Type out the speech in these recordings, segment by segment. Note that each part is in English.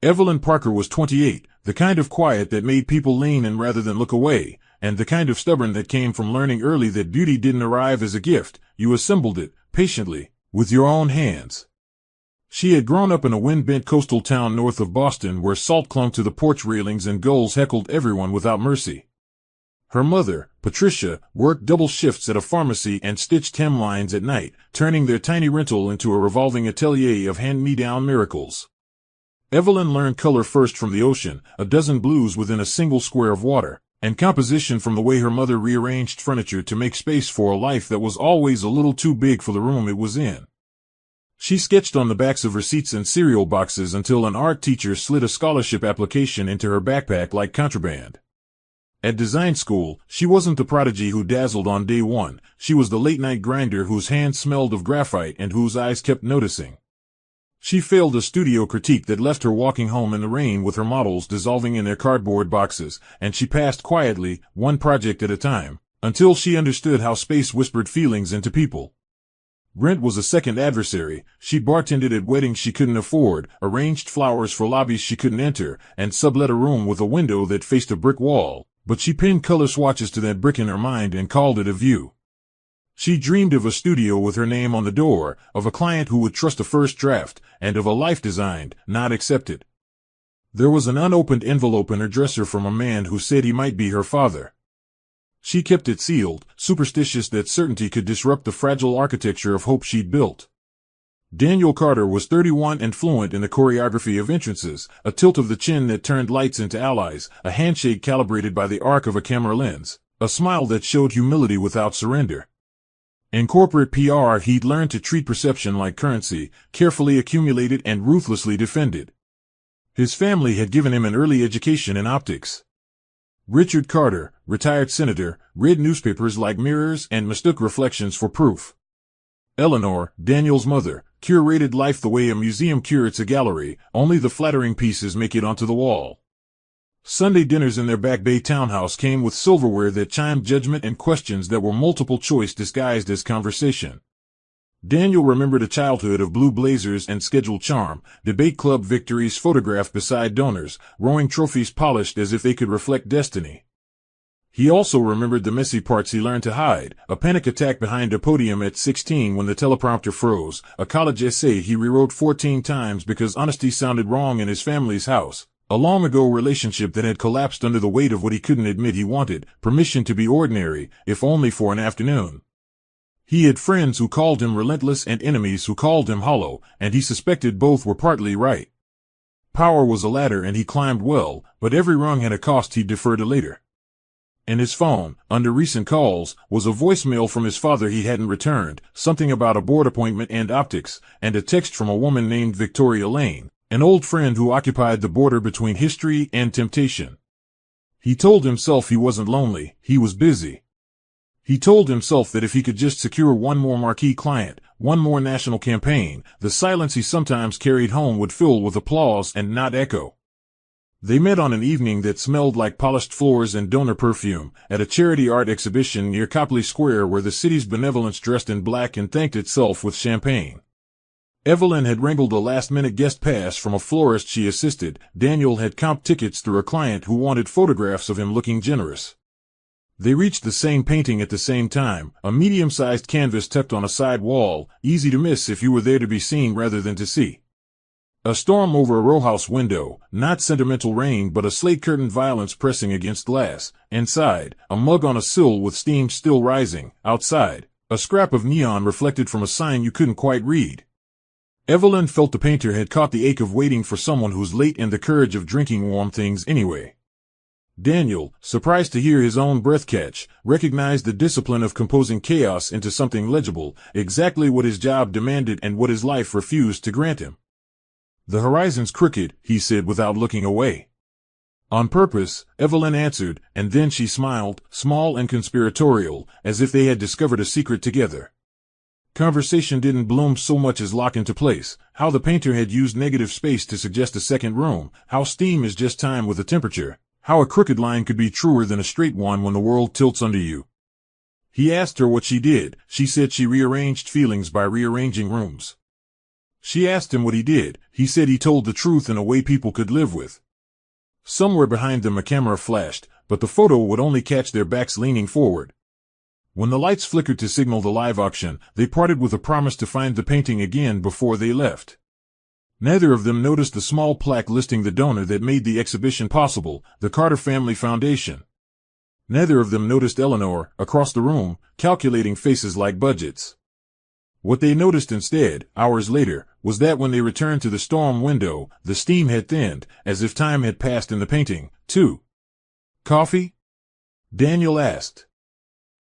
Evelyn Parker was 28, the kind of quiet that made people lean in rather than look away, and the kind of stubborn that came from learning early that beauty didn't arrive as a gift, you assembled it, patiently, with your own hands. She had grown up in a wind-bent coastal town north of Boston where salt clung to the porch railings and gulls heckled everyone without mercy. Her mother, Patricia, worked double shifts at a pharmacy and stitched hemlines at night, turning their tiny rental into a revolving atelier of hand-me-down miracles. Evelyn learned color first from the ocean, a dozen blues within a single square of water, and composition from the way her mother rearranged furniture to make space for a life that was always a little too big for the room it was in. She sketched on the backs of receipts and cereal boxes until an art teacher slid a scholarship application into her backpack like contraband. At design school, she wasn't the prodigy who dazzled on day one, she was the late-night grinder whose hands smelled of graphite and whose eyes kept noticing. She failed a studio critique that left her walking home in the rain with her models dissolving in their cardboard boxes, and she passed quietly, one project at a time, until she understood how space whispered feelings into people. Rent was a second adversary. She bartended at weddings she couldn't afford, arranged flowers for lobbies she couldn't enter, and sublet a room with a window that faced a brick wall, but she pinned color swatches to that brick in her mind and called it a view. She dreamed of a studio with her name on the door, of a client who would trust a first draft, and of a life designed, not accepted. There was an unopened envelope in her dresser from a man who said he might be her father. She kept it sealed, superstitious that certainty could disrupt the fragile architecture of hope she'd built. Daniel Carter was 31 and fluent in the choreography of entrances, a tilt of the chin that turned lights into allies, a handshake calibrated by the arc of a camera lens, a smile that showed humility without surrender. In corporate PR, he'd learned to treat perception like currency, carefully accumulated and ruthlessly defended. His family had given him an early education in optics. Richard Carter, retired senator, read newspapers like mirrors and mistook reflections for proof. Eleanor, Daniel's mother, curated life the way a museum curates a gallery, only the flattering pieces make it onto the wall. Sunday dinners in their Back Bay townhouse came with silverware that chimed judgment and questions that were multiple choice disguised as conversation. Daniel remembered a childhood of blue blazers and scheduled charm, debate club victories photographed beside donors, rowing trophies polished as if they could reflect destiny. He also remembered the messy parts he learned to hide, a panic attack behind a podium at 16 when the teleprompter froze, a college essay he rewrote 14 times because honesty sounded wrong in his family's house, a long-ago relationship that had collapsed under the weight of what he couldn't admit he wanted, permission to be ordinary, if only for an afternoon. He had friends who called him relentless and enemies who called him hollow, and he suspected both were partly right. Power was a ladder and he climbed well, but every rung had a cost he'd defer to later. In his phone, under recent calls, was a voicemail from his father he hadn't returned, something about a board appointment and optics, and a text from a woman named Victoria Lane, an old friend who occupied the border between history and temptation. He told himself he wasn't lonely, he was busy. He told himself that if he could just secure one more marquee client, one more national campaign, the silence he sometimes carried home would fill with applause and not echo. They met on an evening that smelled like polished floors and donor perfume, at a charity art exhibition near Copley Square where the city's benevolence dressed in black and thanked itself with champagne. Evelyn had wrangled a last-minute guest pass from a florist she assisted. Daniel had comped tickets through a client who wanted photographs of him looking generous. They reached the same painting at the same time, a medium-sized canvas tucked on a side wall, easy to miss if you were there to be seen rather than to see. A storm over a rowhouse window, not sentimental rain but a slate-curtained violence pressing against glass. Inside, a mug on a sill with steam still rising. Outside, a scrap of neon reflected from a sign you couldn't quite read. Evelyn felt the painter had caught the ache of waiting for someone who's late and the courage of drinking warm things anyway. Daniel, surprised to hear his own breath catch, recognized the discipline of composing chaos into something legible, exactly what his job demanded and what his life refused to grant him. "The horizon's crooked," he said without looking away. "On purpose," Evelyn answered, and then she smiled, small and conspiratorial, as if they had discovered a secret together. Conversation didn't bloom so much as lock into place, how the painter had used negative space to suggest a second room, how steam is just time with a temperature, how a crooked line could be truer than a straight one when the world tilts under you. He asked her what she did. She said she rearranged feelings by rearranging rooms. She asked him what he did. He said he told the truth in a way people could live with. Somewhere behind them a camera flashed, but the photo would only catch their backs leaning forward. When the lights flickered to signal the live auction, they parted with a promise to find the painting again before they left. Neither of them noticed the small plaque listing the donor that made the exhibition possible, the Carter Family Foundation. Neither of them noticed Eleanor, across the room, calculating faces like budgets. What they noticed instead, hours later, was that when they returned to the storm window, the steam had thinned, as if time had passed in the painting, too. Coffee? Daniel asked.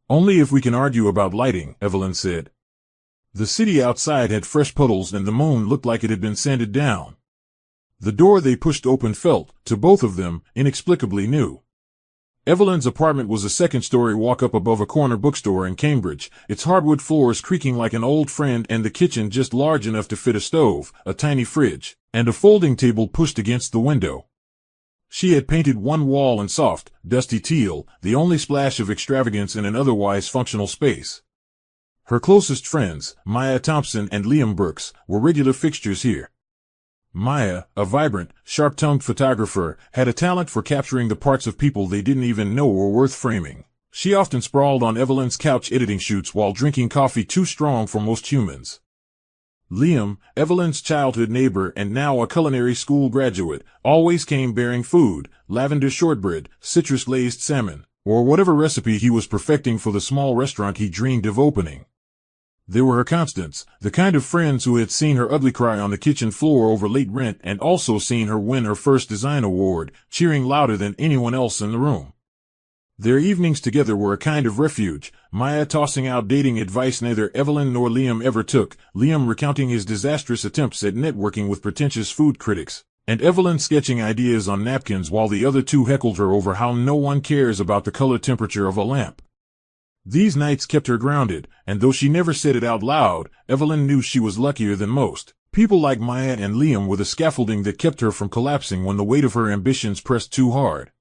Only if we can argue about lighting, Evelyn said. The city outside had fresh puddles and the moon looked like it had been sanded down. The door they pushed open felt, to both of them, inexplicably new. Evelyn's apartment was a second-story walk-up above a corner bookstore in Cambridge, its hardwood floors creaking like an old friend and the kitchen just large enough to fit a stove, a tiny fridge, and a folding table pushed against the window. She had painted one wall in soft, dusty teal, the only splash of extravagance in an otherwise functional space. Her closest friends, Maya Thompson and Liam Brooks, were regular fixtures here. Maya, a vibrant, sharp-tongued photographer, had a talent for capturing the parts of people they didn't even know were worth framing. She often sprawled on Evelyn's couch editing shoots while drinking coffee too strong for most humans. Liam, Evelyn's childhood neighbor and now a culinary school graduate, always came bearing food, lavender shortbread, citrus-glazed salmon, or whatever recipe he was perfecting for the small restaurant he dreamed of opening. They were her constants, the kind of friends who had seen her ugly cry on the kitchen floor over late rent and also seen her win her first design award, cheering louder than anyone else in the room. Their evenings together were a kind of refuge, Maya tossing out dating advice neither Evelyn nor Liam ever took, Liam recounting his disastrous attempts at networking with pretentious food critics, and Evelyn sketching ideas on napkins while the other two heckled her over how no one cares about the color temperature of a lamp. These nights kept her grounded, and though she never said it out loud, Evelyn knew she was luckier than most. People like Maya and Liam were the scaffolding that kept her from collapsing when the weight of her ambitions pressed too hard.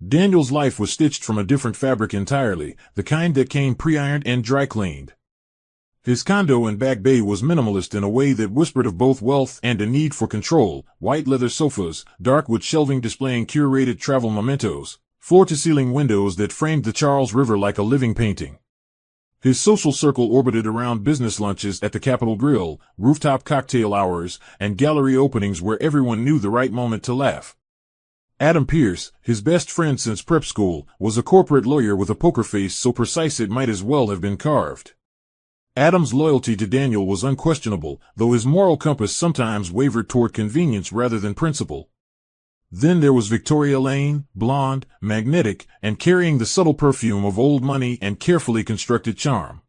Daniel's life was stitched from a different fabric entirely, the kind that came pre-ironed and dry-cleaned. His condo in Back Bay was minimalist in a way that whispered of both wealth and a need for control, white leather sofas, dark wood shelving displaying curated travel mementos, floor-to-ceiling windows that framed the Charles River like a living painting. His social circle orbited around business lunches at the Capitol Grill, rooftop cocktail hours, and gallery openings where everyone knew the right moment to laugh. Adam Pierce, his best friend since prep school, was a corporate lawyer with a poker face so precise it might as well have been carved. Adam's loyalty to Daniel was unquestionable, though his moral compass sometimes wavered toward convenience rather than principle. Then there was Victoria Lane, blonde, magnetic, and carrying the subtle perfume of old money and carefully constructed charm.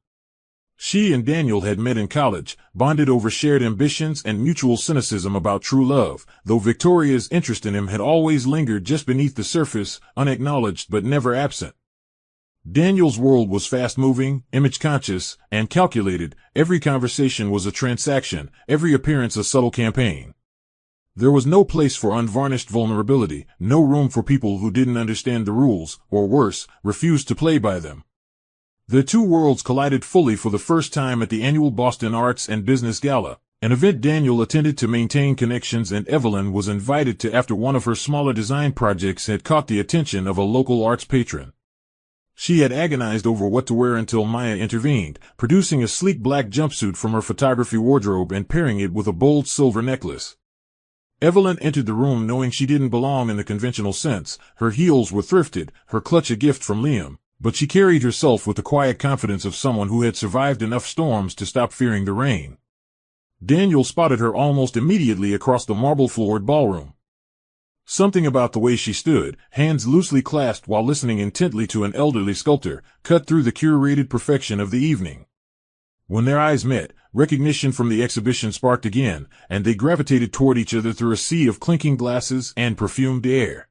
She and Daniel had met in college, bonded over shared ambitions and mutual cynicism about true love, though Victoria's interest in him had always lingered just beneath the surface, unacknowledged but never absent. Daniel's world was fast-moving, image-conscious, and calculated. Every conversation was a transaction, every appearance a subtle campaign. There was no place for unvarnished vulnerability, no room for people who didn't understand the rules, or worse, refused to play by them. The two worlds collided fully for the first time at the annual Boston Arts and Business Gala, an event Daniel attended to maintain connections and Evelyn was invited to after one of her smaller design projects had caught the attention of a local arts patron. She had agonized over what to wear until Maya intervened, producing a sleek black jumpsuit from her photography wardrobe and pairing it with a bold silver necklace. Evelyn entered the room knowing she didn't belong in the conventional sense. Her heels were thrifted, her clutch a gift from Liam, but she carried herself with the quiet confidence of someone who had survived enough storms to stop fearing the rain. Daniel spotted her almost immediately across the marble-floored ballroom. Something about the way she stood, hands loosely clasped while listening intently to an elderly sculptor, cut through the curated perfection of the evening. When their eyes met, recognition from the exhibition sparked again, and they gravitated toward each other through a sea of clinking glasses and perfumed air.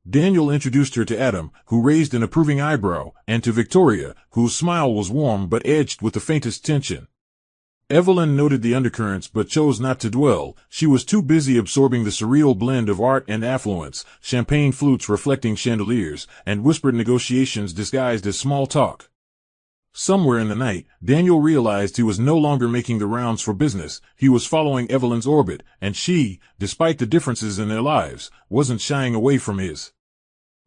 Daniel introduced her to Adam, who raised an approving eyebrow, and to Victoria, whose smile was warm but edged with the faintest tension. Evelyn noted the undercurrents but chose not to dwell. She was too busy absorbing the surreal blend of art and affluence, champagne flutes reflecting chandeliers, and whispered negotiations disguised as small talk. Somewhere in the night, Daniel realized he was no longer making the rounds for business. He was following Evelyn's orbit, and she, despite the differences in their lives, wasn't shying away from his.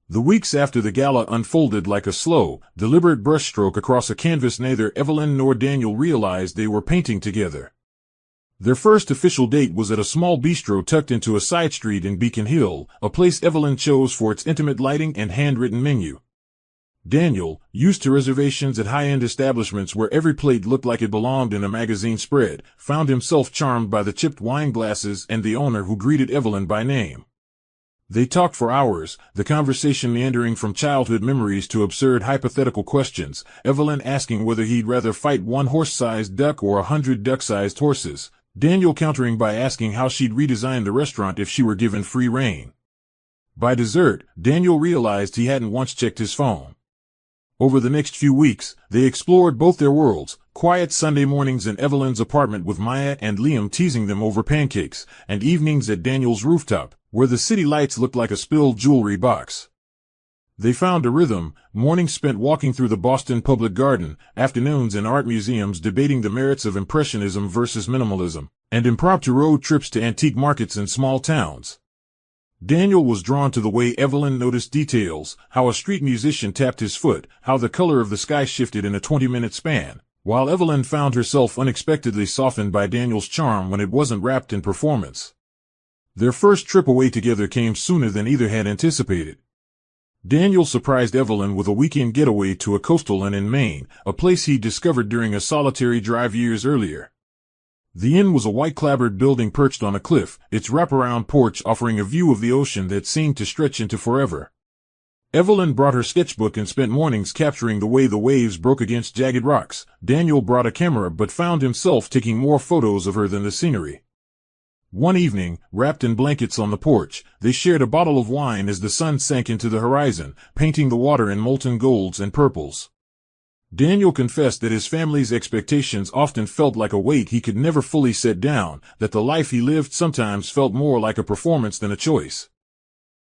The weeks after the gala unfolded like a slow, deliberate brushstroke across a canvas. Neither Evelyn nor Daniel realized they were painting together. Their first official date was at a small bistro tucked into a side street in Beacon Hill, a place Evelyn chose for its intimate lighting and handwritten menu. Daniel, used to reservations at high-end establishments where every plate looked like it belonged in a magazine spread, found himself charmed by the chipped wine glasses and the owner who greeted Evelyn by name. They talked for hours, the conversation meandering from childhood memories to absurd hypothetical questions, Evelyn asking whether he'd rather fight one horse-sized duck or 100 duck-sized horses, Daniel countering by asking how she'd redesign the restaurant if she were given free rein. By dessert, Daniel realized he hadn't once checked his phone. Over the next few weeks, they explored both their worlds, quiet Sunday mornings in Evelyn's apartment with Maya and Liam teasing them over pancakes, and evenings at Daniel's rooftop, where the city lights looked like a spilled jewelry box. They found a rhythm, mornings spent walking through the Boston Public Garden, afternoons in art museums debating the merits of Impressionism versus Minimalism, and impromptu road trips to antique markets in small towns. Daniel was drawn to the way Evelyn noticed details, how a street musician tapped his foot, how the color of the sky shifted in a 20-minute span, while Evelyn found herself unexpectedly softened by Daniel's charm when it wasn't wrapped in performance. Their first trip away together came sooner than either had anticipated. Daniel surprised Evelyn with a weekend getaway to a coastal inn in Maine, a place he'd discovered during a solitary drive years earlier. The inn was a white-clapboard building perched on a cliff, its wraparound porch offering a view of the ocean that seemed to stretch into forever. Evelyn brought her sketchbook and spent mornings capturing the way the waves broke against jagged rocks. Daniel brought a camera but found himself taking more photos of her than the scenery. One evening, wrapped in blankets on the porch, they shared a bottle of wine as the sun sank into the horizon, painting the water in molten golds and purples. Daniel confessed that his family's expectations often felt like a weight he could never fully set down, that the life he lived sometimes felt more like a performance than a choice.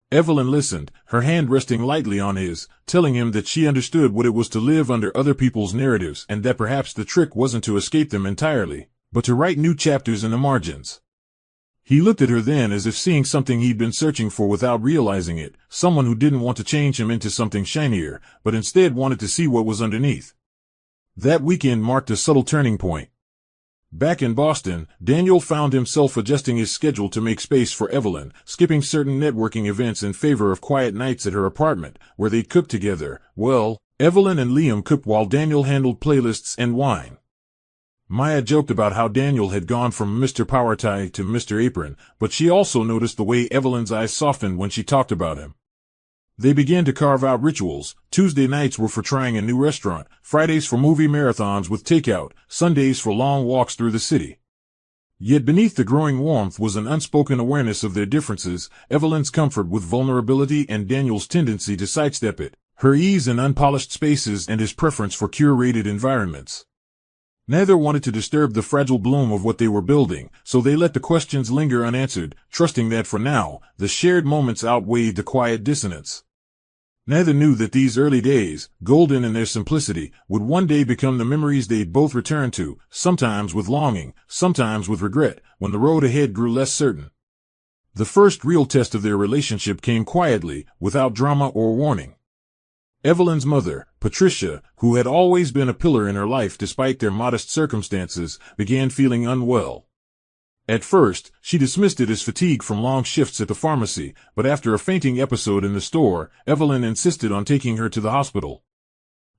Evelyn listened, her hand resting lightly on his, telling him that she understood what it was to live under other people's narratives and that perhaps the trick wasn't to escape them entirely, but to write new chapters in the margins. He looked at her then as if seeing something he'd been searching for without realizing it, someone who didn't want to change him into something shinier, but instead wanted to see what was underneath. That weekend marked a subtle turning point. Back in Boston, Daniel found himself adjusting his schedule to make space for Evelyn, skipping certain networking events in favor of quiet nights at her apartment, where they'd cook together. Well, Evelyn and Liam cooked while Daniel handled playlists and wine. Maya joked about how Daniel had gone from Mr. Power Tie to Mr. Apron, but she also noticed the way Evelyn's eyes softened when she talked about him. They began to carve out rituals. Tuesday nights were for trying a new restaurant, Fridays for movie marathons with takeout, Sundays for long walks through the city. Yet beneath the growing warmth was an unspoken awareness of their differences, Evelyn's comfort with vulnerability and Daniel's tendency to sidestep it, her ease in unpolished spaces and his preference for curated environments. Neither wanted to disturb the fragile bloom of what they were building, so they let the questions linger unanswered, trusting that for now, the shared moments outweighed the quiet dissonance. Neither knew that these early days, golden in their simplicity, would one day become the memories they'd both return to, sometimes with longing, sometimes with regret, when the road ahead grew less certain. The first real test of their relationship came quietly, without drama or warning. Evelyn's mother, Patricia, who had always been a pillar in her life despite their modest circumstances, began feeling unwell. At first, she dismissed it as fatigue from long shifts at the pharmacy, but after a fainting episode in the store, Evelyn insisted on taking her to the hospital.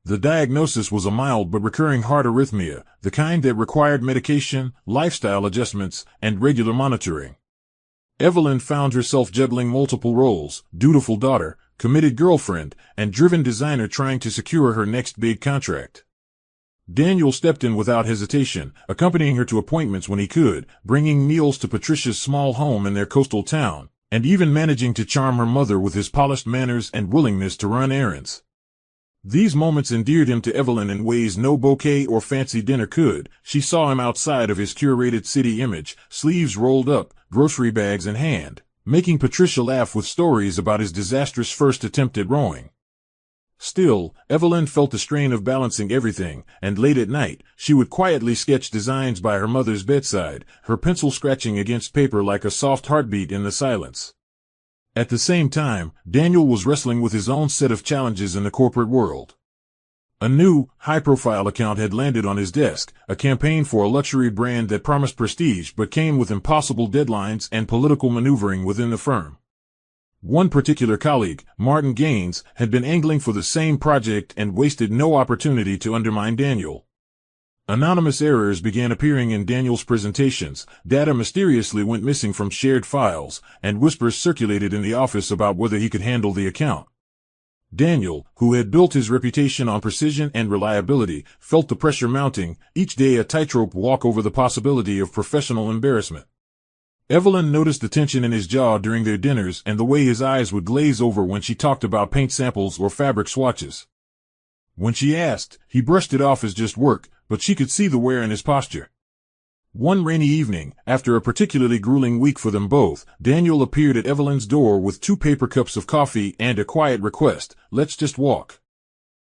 The diagnosis was a mild but recurring heart arrhythmia, the kind that required medication, lifestyle adjustments, and regular monitoring. Evelyn found herself juggling multiple roles: dutiful daughter, committed girlfriend, and driven designer trying to secure her next big contract. Daniel stepped in without hesitation, accompanying her to appointments when he could, bringing meals to Patricia's small home in their coastal town, and even managing to charm her mother with his polished manners and willingness to run errands. These moments endeared him to Evelyn in ways no bouquet or fancy dinner could. She saw him outside of his curated city image, sleeves rolled up, grocery bags in hand, making Patricia laugh with stories about his disastrous first attempt at rowing. Still, Evelyn felt the strain of balancing everything, and late at night, she would quietly sketch designs by her mother's bedside, her pencil scratching against paper like a soft heartbeat in the silence. At the same time, Daniel was wrestling with his own set of challenges in the corporate world. A new, high-profile account had landed on his desk, a campaign for a luxury brand that promised prestige but came with impossible deadlines and political maneuvering within the firm. One particular colleague, Martin Gaines, had been angling for the same project and wasted no opportunity to undermine Daniel. Anonymous errors began appearing in Daniel's presentations, data mysteriously went missing from shared files, and whispers circulated in the office about whether he could handle the account. Daniel, who had built his reputation on precision and reliability, felt the pressure mounting, each day a tightrope walk over the possibility of professional embarrassment. Evelyn noticed the tension in his jaw during their dinners and the way his eyes would glaze over when she talked about paint samples or fabric swatches. When she asked, he brushed it off as just work, but she could see the wear in his posture. One rainy evening, after a particularly grueling week for them both, Daniel appeared at Evelyn's door with 2 paper cups of coffee and a quiet request, "Let's just walk."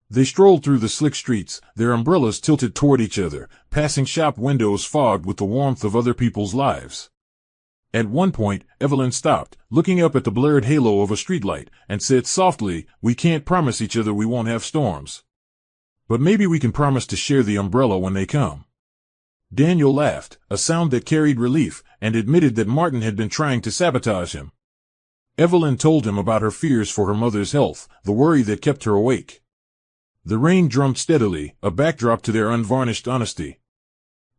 They strolled through the slick streets, their umbrellas tilted toward each other, passing shop windows fogged with the warmth of other people's lives. At one point, Evelyn stopped, looking up at the blurred halo of a streetlight, and said softly, "We can't promise each other we won't have storms. But maybe we can promise to share the umbrella when they come." Daniel laughed, a sound that carried relief, and admitted that Martin had been trying to sabotage him. Evelyn told him about her fears for her mother's health, the worry that kept her awake. The rain drummed steadily, a backdrop to their unvarnished honesty.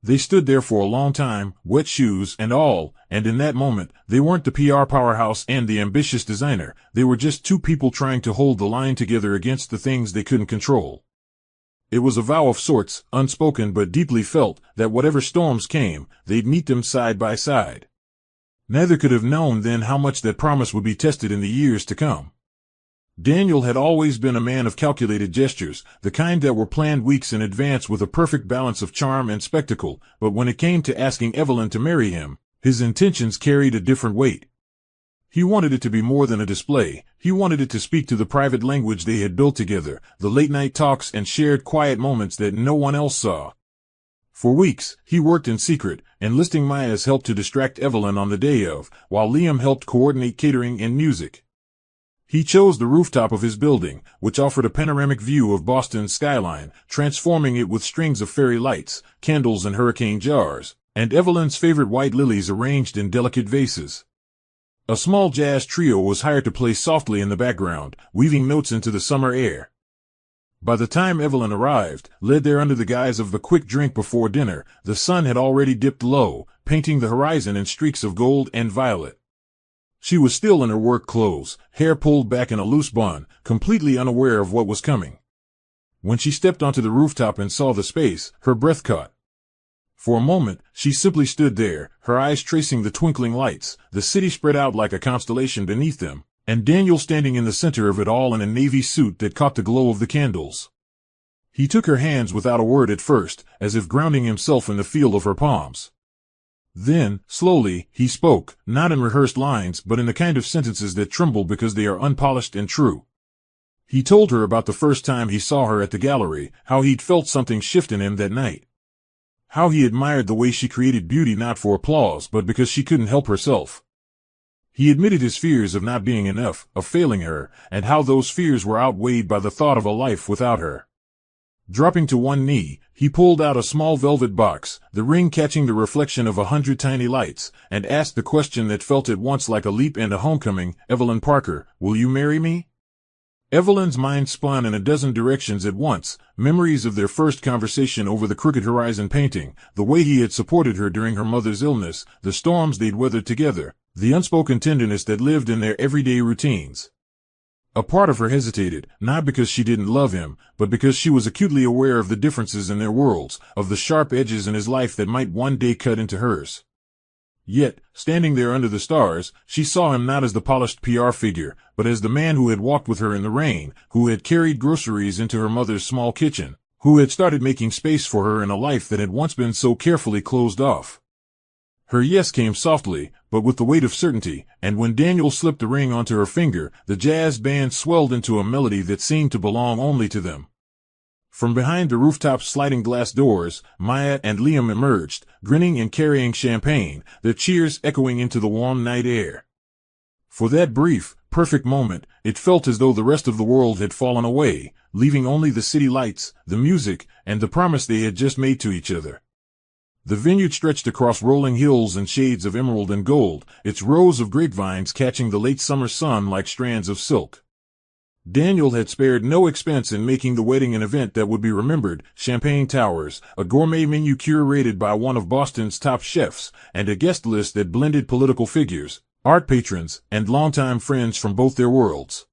They stood there for a long time, wet shoes and all, and in that moment, they weren't the PR powerhouse and the ambitious designer, they were just 2 people trying to hold the line together against the things they couldn't control. It was a vow of sorts, unspoken but deeply felt, that whatever storms came, they'd meet them side by side. Neither could have known then how much that promise would be tested in the years to come. Daniel had always been a man of calculated gestures, the kind that were planned weeks in advance with a perfect balance of charm and spectacle, but when it came to asking Evelyn to marry him, his intentions carried a different weight. He wanted it to be more than a display, he wanted it to speak to the private language they had built together, the late-night talks and shared quiet moments that no one else saw. For weeks, he worked in secret, enlisting Maya's help to distract Evelyn on the day of, while Liam helped coordinate catering and music. He chose the rooftop of his building, which offered a panoramic view of Boston's skyline, transforming it with strings of fairy lights, candles and hurricane jars, and Evelyn's favorite white lilies arranged in delicate vases. A small jazz trio was hired to play softly in the background, weaving notes into the summer air. By the time Evelyn arrived, led there under the guise of the quick drink before dinner, the sun had already dipped low, painting the horizon in streaks of gold and violet. She was still in her work clothes, hair pulled back in a loose bun, completely unaware of what was coming. When she stepped onto the rooftop and saw the space, her breath caught. For a moment, she simply stood there, her eyes tracing the twinkling lights, the city spread out like a constellation beneath them, and Daniel standing in the center of it all in a navy suit that caught the glow of the candles. He took her hands without a word at first, as if grounding himself in the feel of her palms. Then, slowly, he spoke, not in rehearsed lines but in the kind of sentences that tremble because they are unpolished and true. He told her about the first time he saw her at the gallery, how he'd felt something shift in him that night. How he admired the way she created beauty not for applause but because she couldn't help herself. He admitted his fears of not being enough, of failing her, and how those fears were outweighed by the thought of a life without her. Dropping to one knee, he pulled out a small velvet box, the ring catching the reflection of 100 tiny lights, and asked the question that felt at once like a leap and a homecoming, "Evelyn Parker, will you marry me?" Evelyn's mind spun in a dozen directions at once, memories of their first conversation over the Crooked Horizon painting, the way he had supported her during her mother's illness, the storms they'd weathered together, the unspoken tenderness that lived in their everyday routines. A part of her hesitated, not because she didn't love him, but because she was acutely aware of the differences in their worlds, of the sharp edges in his life that might one day cut into hers. Yet, standing there under the stars, she saw him not as the polished PR figure, but as the man who had walked with her in the rain, who had carried groceries into her mother's small kitchen, who had started making space for her in a life that had once been so carefully closed off. Her yes came softly, but with the weight of certainty, and when Daniel slipped the ring onto her finger, the jazz band swelled into a melody that seemed to belong only to them. From behind the rooftop's sliding glass doors, Maya and Liam emerged, grinning and carrying champagne, their cheers echoing into the warm night air. For that brief, perfect moment, it felt as though the rest of the world had fallen away, leaving only the city lights, the music, and the promise they had just made to each other. The vineyard stretched across rolling hills and shades of emerald and gold, its rows of grapevines catching the late summer sun like strands of silk. Daniel had spared no expense in making the wedding an event that would be remembered: champagne towers, a gourmet menu curated by one of Boston's top chefs, and a guest list that blended political figures, art patrons, and longtime friends from both their worlds.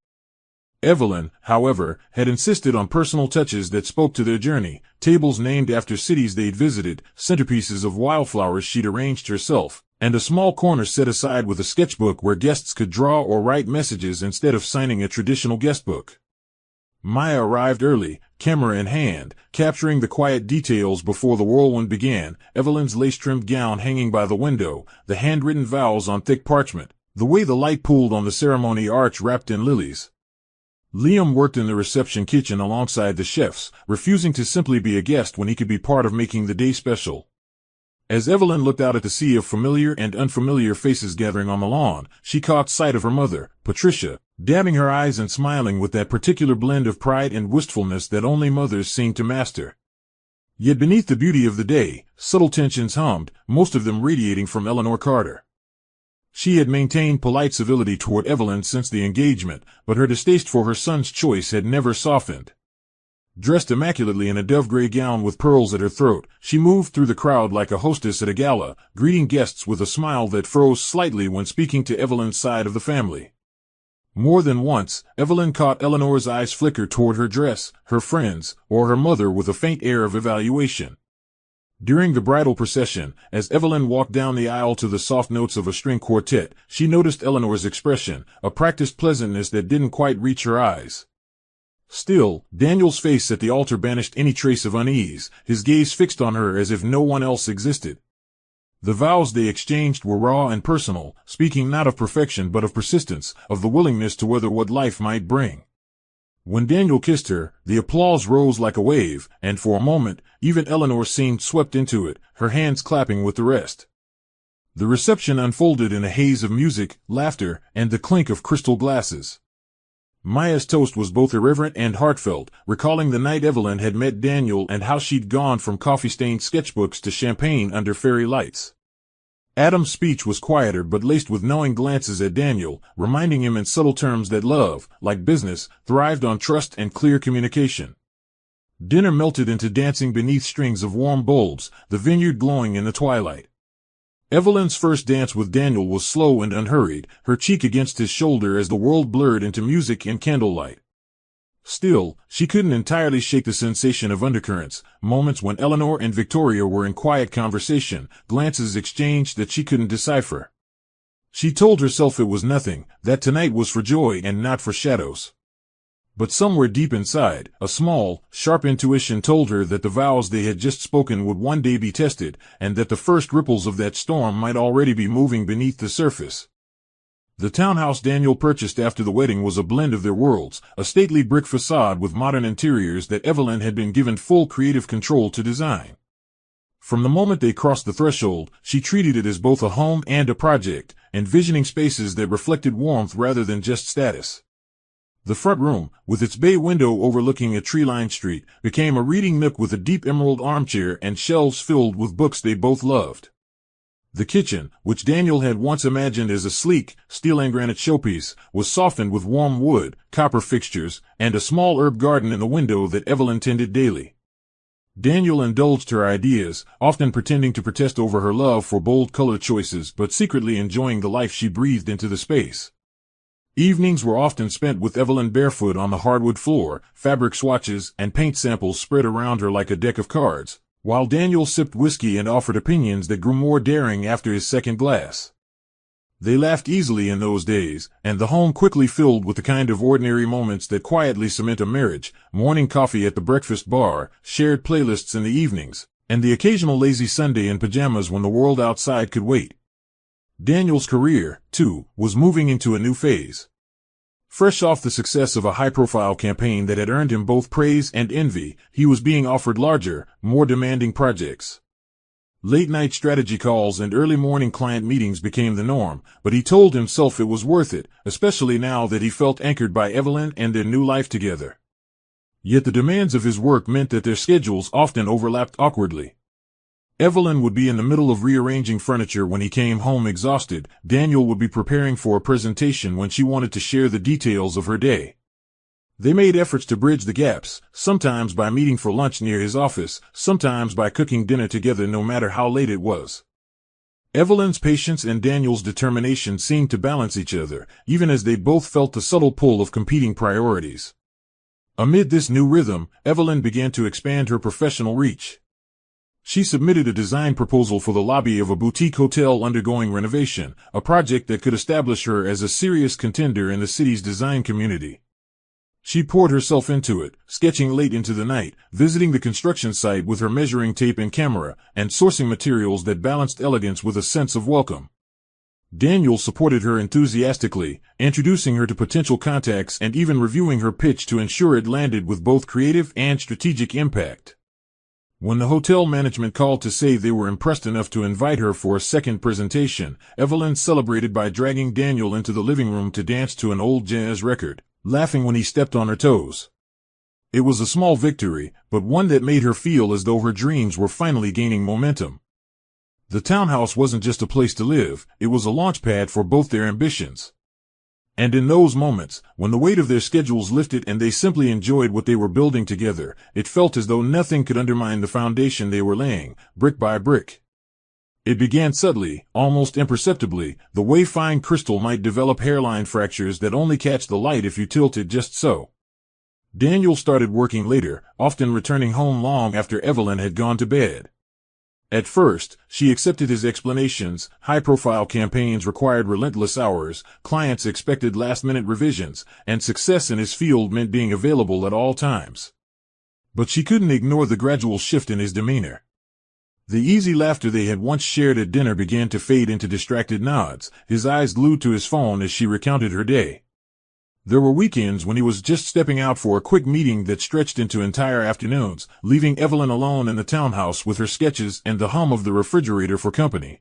Evelyn, however, had insisted on personal touches that spoke to their journey: tables named after cities they'd visited, centerpieces of wildflowers she'd arranged herself, and a small corner set aside with a sketchbook where guests could draw or write messages instead of signing a traditional guestbook. Maya arrived early, camera in hand, capturing the quiet details before the whirlwind began: Evelyn's lace-trimmed gown hanging by the window, the handwritten vows on thick parchment, the way the light pooled on the ceremony arch wrapped in lilies. Liam worked in the reception kitchen alongside the chefs, refusing to simply be a guest when he could be part of making the day special. As Evelyn looked out at the sea of familiar and unfamiliar faces gathering on the lawn, she caught sight of her mother, Patricia, dabbing her eyes and smiling with that particular blend of pride and wistfulness that only mothers seem to master. Yet beneath the beauty of the day, subtle tensions hummed, most of them radiating from Eleanor Carter. She had maintained polite civility toward Evelyn since the engagement, but her distaste for her son's choice had never softened. Dressed immaculately in a dove-gray gown with pearls at her throat, she moved through the crowd like a hostess at a gala, greeting guests with a smile that froze slightly when speaking to Evelyn's side of the family. More than once, Evelyn caught Eleanor's eyes flicker toward her dress, her friends, or her mother with a faint air of evaluation. During the bridal procession, as Evelyn walked down the aisle to the soft notes of a string quartet, she noticed Eleanor's expression, a practiced pleasantness that didn't quite reach her eyes. Still, Daniel's face at the altar banished any trace of unease, his gaze fixed on her as if no one else existed. The vows they exchanged were raw and personal, speaking not of perfection but of persistence, of the willingness to weather what life might bring. When Daniel kissed her, the applause rose like a wave, and for a moment, even Eleanor seemed swept into it, her hands clapping with the rest. The reception unfolded in a haze of music, laughter, and the clink of crystal glasses. Maya's toast was both irreverent and heartfelt, recalling the night Evelyn had met Daniel and how she'd gone from coffee-stained sketchbooks to champagne under fairy lights. Adam's speech was quieter but laced with knowing glances at Daniel, reminding him in subtle terms that love, like business, thrived on trust and clear communication. Dinner melted into dancing beneath strings of warm bulbs, the vineyard glowing in the twilight. Evelyn's first dance with Daniel was slow and unhurried, her cheek against his shoulder as the world blurred into music and candlelight. Still, she couldn't entirely shake the sensation of undercurrents, moments when Eleanor and Victoria were in quiet conversation, glances exchanged that she couldn't decipher. She told herself it was nothing, that tonight was for joy and not for shadows. But somewhere deep inside, a small, sharp intuition told her that the vows they had just spoken would one day be tested, and that the first ripples of that storm might already be moving beneath the surface. The townhouse Daniel purchased after the wedding was a blend of their worlds, a stately brick facade with modern interiors that Evelyn had been given full creative control to design. From the moment they crossed the threshold, she treated it as both a home and a project, envisioning spaces that reflected warmth rather than just status. The front room, with its bay window overlooking a tree-lined street, became a reading nook with a deep emerald armchair and shelves filled with books they both loved. The kitchen, which Daniel had once imagined as a sleek, steel and granite showpiece, was softened with warm wood, copper fixtures, and a small herb garden in the window that Evelyn tended daily. Daniel indulged her ideas, often pretending to protest over her love for bold color choices but secretly enjoying the life she breathed into the space. Evenings were often spent with Evelyn barefoot on the hardwood floor, fabric swatches and paint samples spread around her like a deck of cards, while Daniel sipped whiskey and offered opinions that grew more daring after his second glass. They laughed easily in those days, and the home quickly filled with the kind of ordinary moments that quietly cement a marriage: morning coffee at the breakfast bar, shared playlists in the evenings, and the occasional lazy Sunday in pajamas when the world outside could wait. Daniel's career, too, was moving into a new phase. Fresh off the success of a high-profile campaign that had earned him both praise and envy, he was being offered larger, more demanding projects. Late-night strategy calls and early-morning client meetings became the norm, but he told himself it was worth it, especially now that he felt anchored by Evelyn and their new life together. Yet the demands of his work meant that their schedules often overlapped awkwardly. Evelyn would be in the middle of rearranging furniture when he came home exhausted. Daniel would be preparing for a presentation when she wanted to share the details of her day. They made efforts to bridge the gaps, sometimes by meeting for lunch near his office, sometimes by cooking dinner together no matter how late it was. Evelyn's patience and Daniel's determination seemed to balance each other, even as they both felt the subtle pull of competing priorities. Amid this new rhythm, Evelyn began to expand her professional reach. She submitted a design proposal for the lobby of a boutique hotel undergoing renovation, a project that could establish her as a serious contender in the city's design community. She poured herself into it, sketching late into the night, visiting the construction site with her measuring tape and camera, and sourcing materials that balanced elegance with a sense of welcome. Daniel supported her enthusiastically, introducing her to potential contacts and even reviewing her pitch to ensure it landed with both creative and strategic impact. When the hotel management called to say they were impressed enough to invite her for a second presentation, Evelyn celebrated by dragging Daniel into the living room to dance to an old jazz record, laughing when he stepped on her toes. It was a small victory, but one that made her feel as though her dreams were finally gaining momentum. The townhouse wasn't just a place to live, it was a launchpad for both their ambitions. And in those moments, when the weight of their schedules lifted and they simply enjoyed what they were building together, it felt as though nothing could undermine the foundation they were laying, brick by brick. It began subtly, almost imperceptibly, the way fine crystal might develop hairline fractures that only catch the light if you tilt it just so. Daniel started working later, often returning home long after Evelyn had gone to bed. At first, she accepted his explanations. High-profile campaigns required relentless hours, clients expected last-minute revisions, and success in his field meant being available at all times. But she couldn't ignore the gradual shift in his demeanor. The easy laughter they had once shared at dinner began to fade into distracted nods, his eyes glued to his phone as she recounted her day. There were weekends when he was just stepping out for a quick meeting that stretched into entire afternoons, leaving Evelyn alone in the townhouse with her sketches and the hum of the refrigerator for company.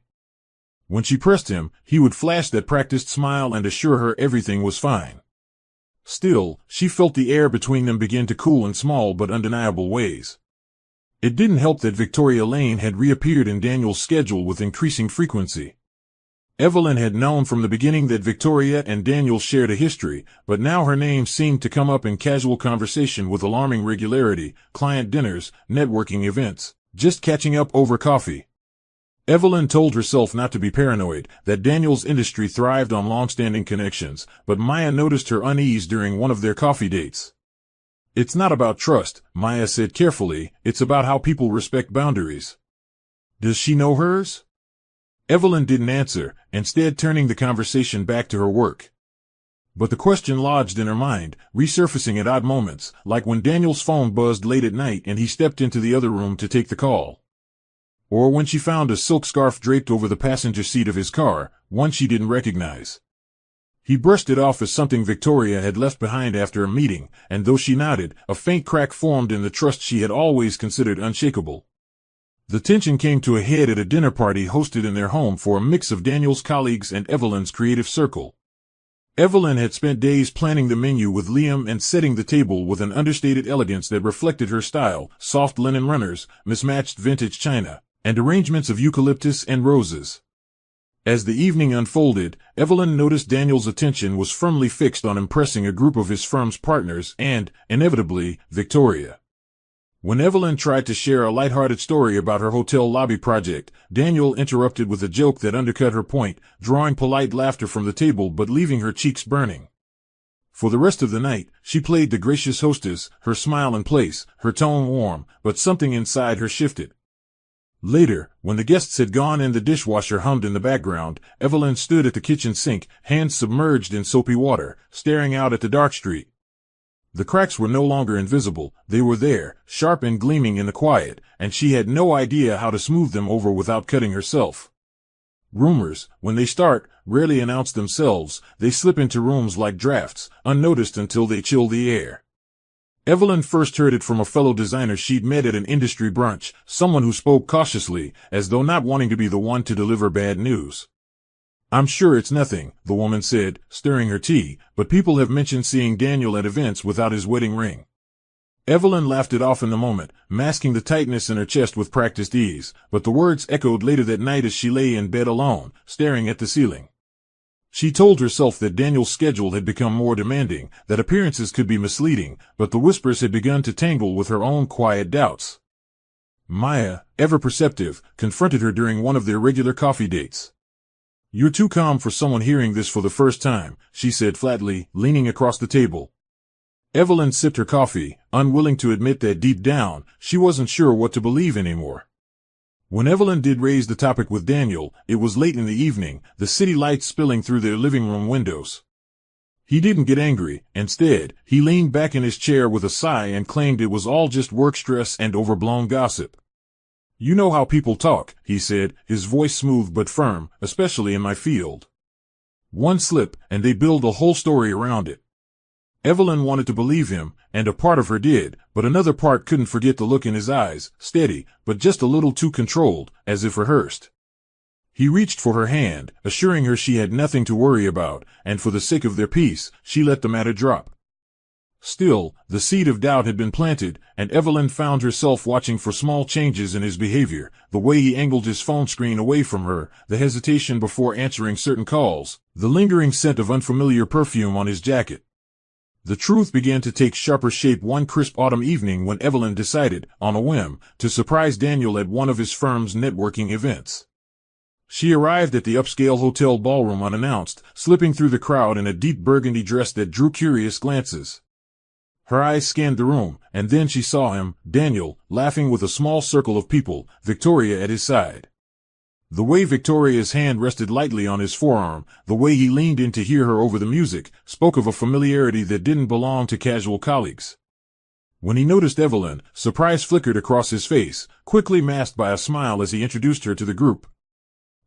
When she pressed him, he would flash that practiced smile and assure her everything was fine. Still, she felt the air between them begin to cool in small but undeniable ways. It didn't help that Victoria Lane had reappeared in Daniel's schedule with increasing frequency. Evelyn had known from the beginning that Victoria and Daniel shared a history, but now her name seemed to come up in casual conversation with alarming regularity: client dinners, networking events, just catching up over coffee. Evelyn told herself not to be paranoid, that Daniel's industry thrived on long-standing connections, but Maya noticed her unease during one of their coffee dates. "It's not about trust," Maya said carefully, "it's about how people respect boundaries." "Does she know hers?" Evelyn didn't answer, instead turning the conversation back to her work. But the question lodged in her mind, resurfacing at odd moments, like when Daniel's phone buzzed late at night and he stepped into the other room to take the call. Or when she found a silk scarf draped over the passenger seat of his car, one she didn't recognize. He brushed it off as something Victoria had left behind after a meeting, and though she nodded, a faint crack formed in the trust she had always considered unshakable. The tension came to a head at a dinner party hosted in their home for a mix of Daniel's colleagues and Evelyn's creative circle. Evelyn had spent days planning the menu with Liam and setting the table with an understated elegance that reflected her style: soft linen runners, mismatched vintage china, and arrangements of eucalyptus and roses. As the evening unfolded, Evelyn noticed Daniel's attention was firmly fixed on impressing a group of his firm's partners and, inevitably, Victoria. When Evelyn tried to share a lighthearted story about her hotel lobby project, Daniel interrupted with a joke that undercut her point, drawing polite laughter from the table but leaving her cheeks burning. For the rest of the night, she played the gracious hostess, her smile in place, her tone warm, but something inside her shifted. Later, when the guests had gone and the dishwasher hummed in the background, Evelyn stood at the kitchen sink, hands submerged in soapy water, staring out at the dark street. The cracks were no longer invisible, they were there, sharp and gleaming in the quiet, and she had no idea how to smooth them over without cutting herself. Rumors, when they start, rarely announce themselves. They slip into rooms like drafts, unnoticed until they chill the air. Evelyn first heard it from a fellow designer she'd met at an industry brunch, someone who spoke cautiously, as though not wanting to be the one to deliver bad news. "I'm sure it's nothing," the woman said, stirring her tea, "but people have mentioned seeing Daniel at events without his wedding ring." Evelyn laughed it off in the moment, masking the tightness in her chest with practiced ease, but the words echoed later that night as she lay in bed alone, staring at the ceiling. She told herself that Daniel's schedule had become more demanding, that appearances could be misleading, but the whispers had begun to tangle with her own quiet doubts. Maya, ever perceptive, confronted her during one of their regular coffee dates. "You're too calm for someone hearing this for the first time," she said flatly, leaning across the table. Evelyn sipped her coffee, unwilling to admit that deep down, she wasn't sure what to believe anymore. When Evelyn did raise the topic with Daniel, it was late in the evening, the city lights spilling through their living room windows. He didn't get angry. Instead, he leaned back in his chair with a sigh and claimed it was all just work stress and overblown gossip. "You know how people talk," he said, his voice smooth but firm, "especially in my field. One slip, and they build a whole story around it." Evelyn wanted to believe him, and a part of her did, but another part couldn't forget the look in his eyes, steady, but just a little too controlled, as if rehearsed. He reached for her hand, assuring her she had nothing to worry about, and for the sake of their peace, she let the matter drop. Still, the seed of doubt had been planted, and Evelyn found herself watching for small changes in his behavior, the way he angled his phone screen away from her, the hesitation before answering certain calls, the lingering scent of unfamiliar perfume on his jacket. The truth began to take sharper shape one crisp autumn evening when Evelyn decided, on a whim, to surprise Daniel at one of his firm's networking events. She arrived at the upscale hotel ballroom unannounced, slipping through the crowd in a deep burgundy dress that drew curious glances. Her eyes scanned the room, and then she saw him, Daniel, laughing with a small circle of people, Victoria at his side. The way Victoria's hand rested lightly on his forearm, the way he leaned in to hear her over the music, spoke of a familiarity that didn't belong to casual colleagues. When he noticed Evelyn, surprise flickered across his face, quickly masked by a smile as he introduced her to the group.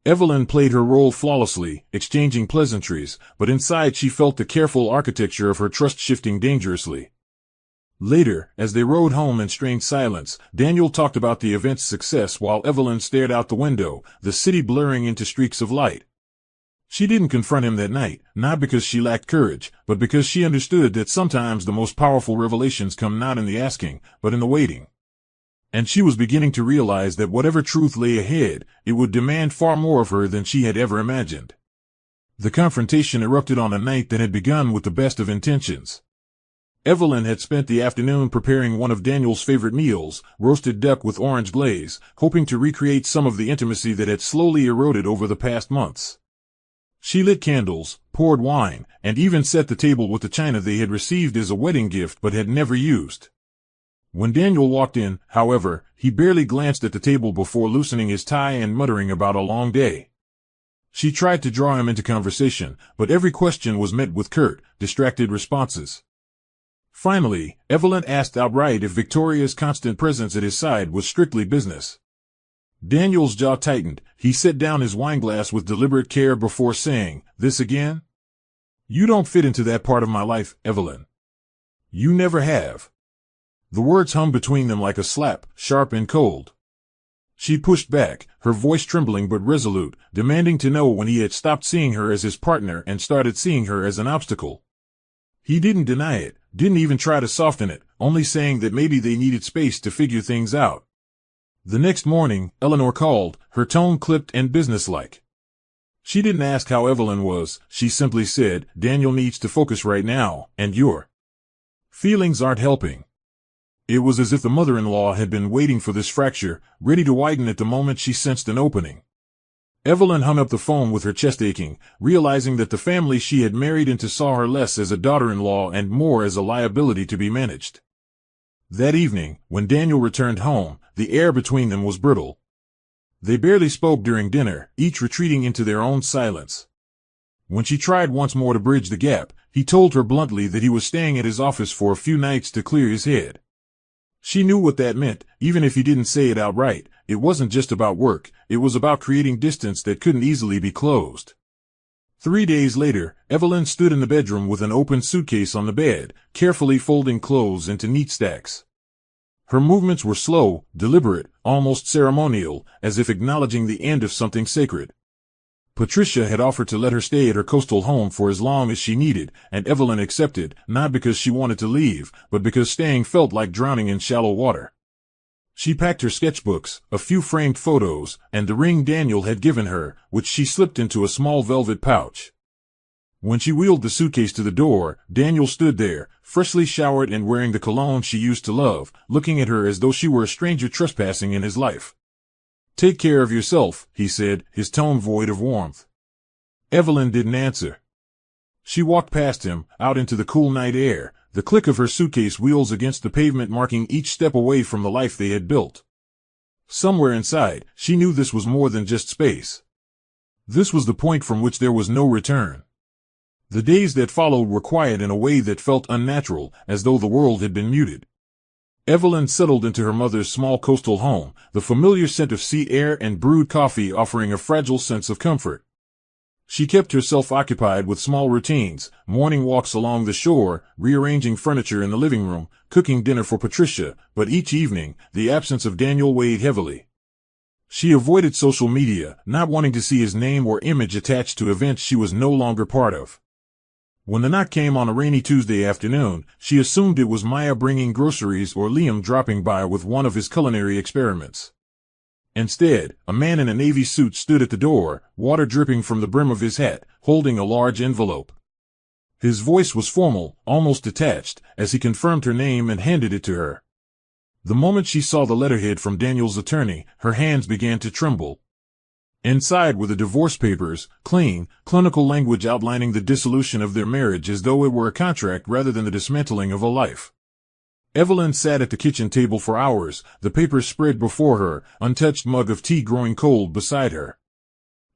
Evelyn played her role flawlessly, exchanging pleasantries, but inside she felt the careful architecture of her trust shifting dangerously. Later, as they rode home in strained silence, Daniel talked about the event's success while Evelyn stared out the window, the city blurring into streaks of light. She didn't confront him that night, not because she lacked courage, but because she understood that sometimes the most powerful revelations come not in the asking, but in the waiting. And she was beginning to realize that whatever truth lay ahead, it would demand far more of her than she had ever imagined. The confrontation erupted on a night that had begun with the best of intentions. Evelyn had spent the afternoon preparing one of Daniel's favorite meals, roasted duck with orange glaze, hoping to recreate some of the intimacy that had slowly eroded over the past months. She lit candles, poured wine, and even set the table with the china they had received as a wedding gift but had never used. When Daniel walked in, however, he barely glanced at the table before loosening his tie and muttering about a long day. She tried to draw him into conversation, but every question was met with curt, distracted responses. Finally, Evelyn asked outright if Victoria's constant presence at his side was strictly business. Daniel's jaw tightened. He set down his wineglass with deliberate care before saying, "This again? You don't fit into that part of my life, Evelyn. You never have." The words hummed between them like a slap, sharp and cold. She pushed back, her voice trembling but resolute, demanding to know when he had stopped seeing her as his partner and started seeing her as an obstacle. He didn't deny it, didn't even try to soften it, only saying that maybe they needed space to figure things out. The next morning, Eleanor called, her tone clipped and businesslike. She didn't ask how Evelyn was, she simply said, "Daniel needs to focus right now, and your feelings aren't helping." It was as if the mother-in-law had been waiting for this fracture, ready to widen at the moment she sensed an opening. Evelyn hung up the phone with her chest aching, realizing that the family she had married into saw her less as a daughter-in-law and more as a liability to be managed. That evening, when Daniel returned home, the air between them was brittle. They barely spoke during dinner, each retreating into their own silence. When she tried once more to bridge the gap, He told her bluntly that he was staying at his office for a few nights to clear his head. She knew what that meant, even if he didn't say it outright. It wasn't just about work, it was about creating distance that couldn't easily be closed. 3 days later, Evelyn stood in the bedroom with an open suitcase on the bed, carefully folding clothes into neat stacks. Her movements were slow, deliberate, almost ceremonial, as if acknowledging the end of something sacred. Patricia had offered to let her stay at her coastal home for as long as she needed, and Evelyn accepted, not because she wanted to leave, but because staying felt like drowning in shallow water. She packed her sketchbooks, a few framed photos, and the ring Daniel had given her, which she slipped into a small velvet pouch. When she wheeled the suitcase to the door, Daniel stood there, freshly showered and wearing the cologne she used to love, looking at her as though she were a stranger trespassing in his life. "Take care of yourself," he said, his tone void of warmth. Evelyn didn't answer. She walked past him, out into the cool night air, the click of her suitcase wheels against the pavement marking each step away from the life they had built. Somewhere inside, she knew this was more than just space. This was the point from which there was no return. The days that followed were quiet in a way that felt unnatural, as though the world had been muted. Evelyn settled into her mother's small coastal home, the familiar scent of sea air and brewed coffee offering a fragile sense of comfort. She kept herself occupied with small routines, morning walks along the shore, rearranging furniture in the living room, cooking dinner for Patricia, but each evening, the absence of Daniel weighed heavily. She avoided social media, not wanting to see his name or image attached to events she was no longer part of. When the knock came on a rainy Tuesday afternoon, she assumed it was Maya bringing groceries or Liam dropping by with one of his culinary experiments. Instead, a man in a navy suit stood at the door, water dripping from the brim of his hat, holding a large envelope. His voice was formal, almost detached, as he confirmed her name and handed it to her. The moment she saw the letterhead from Daniel's attorney, her hands began to tremble. Inside were the divorce papers, clean, clinical language outlining the dissolution of their marriage as though it were a contract rather than the dismantling of a life. Evelyn sat at the kitchen table for hours, the papers spread before her, untouched mug of tea growing cold beside her.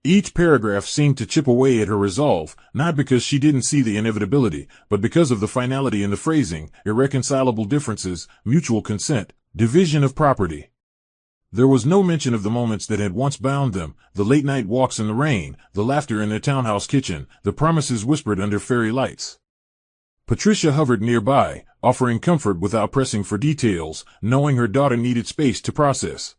Each paragraph seemed to chip away at her resolve, not because she didn't see the inevitability, but because of the finality in the phrasing, irreconcilable differences, mutual consent, division of property. There was no mention of the moments that had once bound them, the late-night walks in the rain, the laughter in their townhouse kitchen, the promises whispered under fairy lights. Patricia hovered nearby, offering comfort without pressing for details, knowing her daughter needed space to process.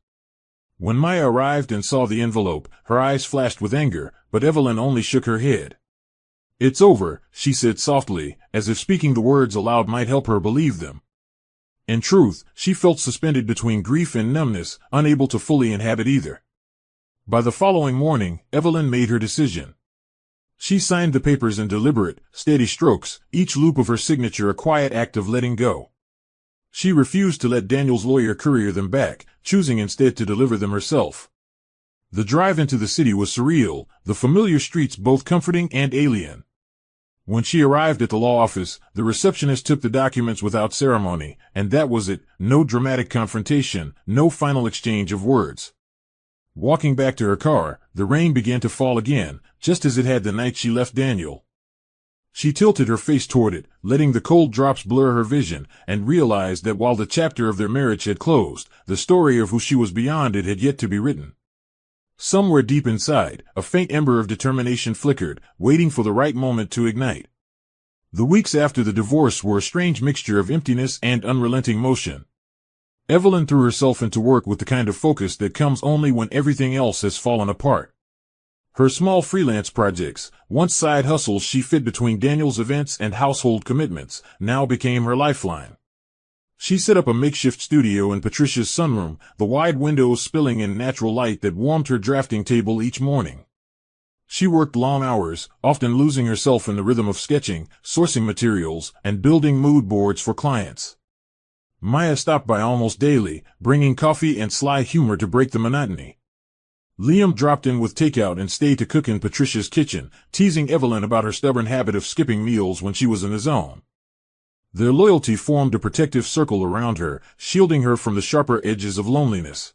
When Maya arrived and saw the envelope, her eyes flashed with anger, but Evelyn only shook her head. "It's over," she said softly, as if speaking the words aloud might help her believe them. In truth, she felt suspended between grief and numbness, unable to fully inhabit either. By the following morning, Evelyn made her decision. She signed the papers in deliberate, steady strokes, each loop of her signature a quiet act of letting go. She refused to let Daniel's lawyer courier them back, choosing instead to deliver them herself. The drive into the city was surreal, the familiar streets both comforting and alien. When she arrived at the law office, the receptionist took the documents without ceremony, and that was it, no dramatic confrontation, no final exchange of words. Walking back to her car, the rain began to fall again, just as it had the night she left Daniel. She tilted her face toward it, letting the cold drops blur her vision, and realized that while the chapter of their marriage had closed, the story of who she was beyond it had yet to be written. Somewhere deep inside, a faint ember of determination flickered, waiting for the right moment to ignite. The weeks after the divorce were a strange mixture of emptiness and unrelenting motion. Evelyn threw herself into work with the kind of focus that comes only when everything else has fallen apart. Her small freelance projects, once side hustles she fit between Daniel's events and household commitments, now became her lifeline. She set up a makeshift studio in Patricia's sunroom, the wide windows spilling in natural light that warmed her drafting table each morning. She worked long hours, often losing herself in the rhythm of sketching, sourcing materials, and building mood boards for clients. Maya stopped by almost daily, bringing coffee and sly humor to break the monotony. Liam dropped in with takeout and stayed to cook in Patricia's kitchen, teasing Evelyn about her stubborn habit of skipping meals when she was in the zone. Their loyalty formed a protective circle around her, shielding her from the sharper edges of loneliness.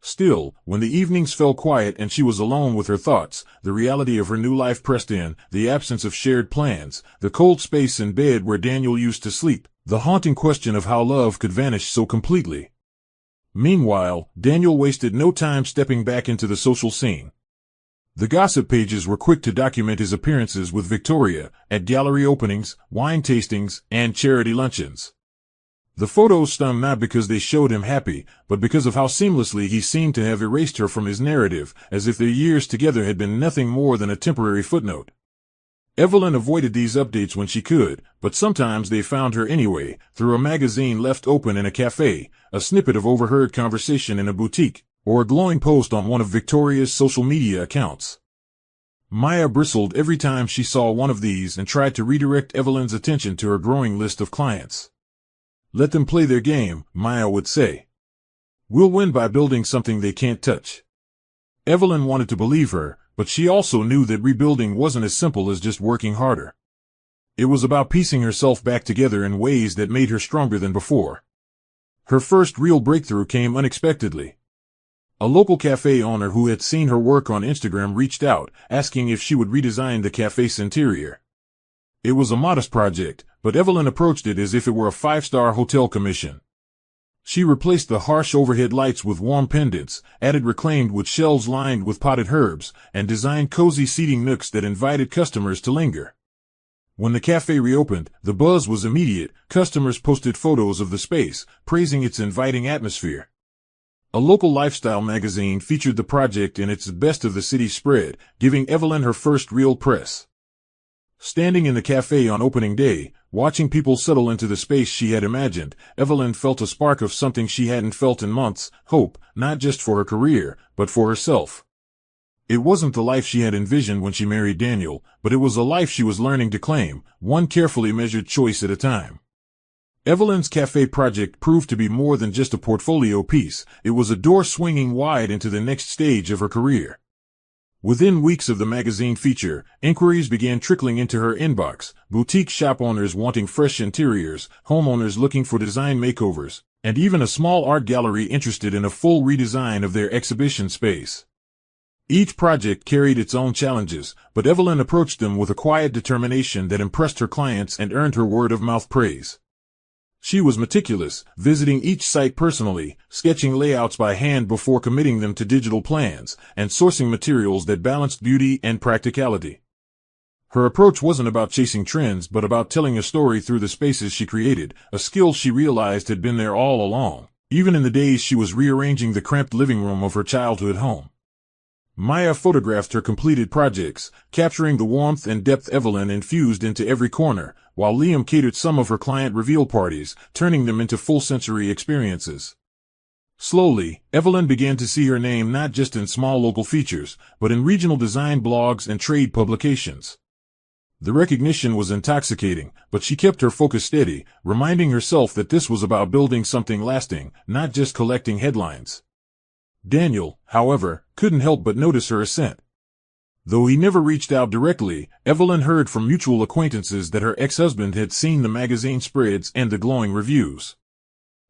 Still, when the evenings fell quiet and she was alone with her thoughts, the reality of her new life pressed in, the absence of shared plans, the cold space in bed where Daniel used to sleep, the haunting question of how love could vanish so completely. Meanwhile, Daniel wasted no time stepping back into the social scene. The gossip pages were quick to document his appearances with Victoria, at gallery openings, wine tastings, and charity luncheons. The photos stung not because they showed him happy, but because of how seamlessly he seemed to have erased her from his narrative, as if their years together had been nothing more than a temporary footnote. Evelyn avoided these updates when she could, but sometimes they found her anyway, through a magazine left open in a cafe, a snippet of overheard conversation in a boutique, or a glowing post on one of Victoria's social media accounts. Maya bristled every time she saw one of these and tried to redirect Evelyn's attention to her growing list of clients. Let them play their game, Maya would say. We'll win by building something they can't touch. Evelyn wanted to believe her, but she also knew that rebuilding wasn't as simple as just working harder. It was about piecing herself back together in ways that made her stronger than before. Her first real breakthrough came unexpectedly. A local cafe owner who had seen her work on Instagram reached out, asking if she would redesign the cafe's interior. It was a modest project, but Evelyn approached it as if it were a 5-star hotel commission. She replaced the harsh overhead lights with warm pendants, added reclaimed wood shelves lined with potted herbs, and designed cozy seating nooks that invited customers to linger. When the cafe reopened, the buzz was immediate. Customers posted photos of the space, praising its inviting atmosphere. A local lifestyle magazine featured the project in its Best of the City spread, giving Evelyn her first real press. Standing in the cafe on opening day, watching people settle into the space she had imagined, Evelyn felt a spark of something she hadn't felt in months, hope, not just for her career, but for herself. It wasn't the life she had envisioned when she married Daniel, but it was a life she was learning to claim, one carefully measured choice at a time. Evelyn's cafe project proved to be more than just a portfolio piece. It was a door swinging wide into the next stage of her career. Within weeks of the magazine feature, inquiries began trickling into her inbox, boutique shop owners wanting fresh interiors, homeowners looking for design makeovers, and even a small art gallery interested in a full redesign of their exhibition space. Each project carried its own challenges, but Evelyn approached them with a quiet determination that impressed her clients and earned her word-of-mouth praise. She was meticulous, visiting each site personally, sketching layouts by hand before committing them to digital plans, and sourcing materials that balanced beauty and practicality. Her approach wasn't about chasing trends but about telling a story through the spaces she created, a skill she realized had been there all along, even in the days she was rearranging the cramped living room of her childhood home. Maya photographed her completed projects, capturing the warmth and depth Evelyn infused into every corner, while Liam catered some of her client reveal parties, turning them into full-sensory experiences. Slowly, Evelyn began to see her name not just in small local features, but in regional design blogs and trade publications. The recognition was intoxicating, but she kept her focus steady, reminding herself that this was about building something lasting, not just collecting headlines. Daniel, however, couldn't help but notice her ascent. Though he never reached out directly, Evelyn heard from mutual acquaintances that her ex-husband had seen the magazine spreads and the glowing reviews.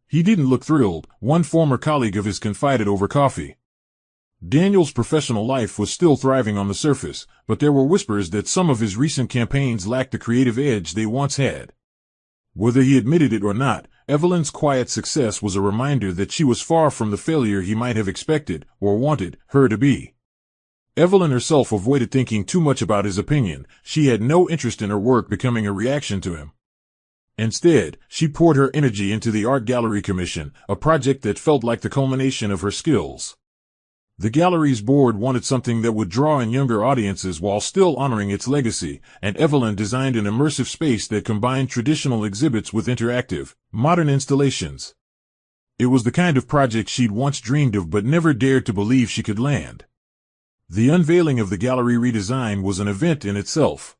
He didn't look thrilled, one former colleague of his confided over coffee. Daniel's professional life was still thriving on the surface, but there were whispers that some of his recent campaigns lacked the creative edge they once had. Whether he admitted it or not, Evelyn's quiet success was a reminder that she was far from the failure he might have expected, or wanted, her to be. Evelyn herself avoided thinking too much about his opinion. She had no interest in her work becoming a reaction to him. Instead, she poured her energy into the art gallery commission, a project that felt like the culmination of her skills. The gallery's board wanted something that would draw in younger audiences while still honoring its legacy, and Evelyn designed an immersive space that combined traditional exhibits with interactive, modern installations. It was the kind of project she'd once dreamed of but never dared to believe she could land. The unveiling of the gallery redesign was an event in itself.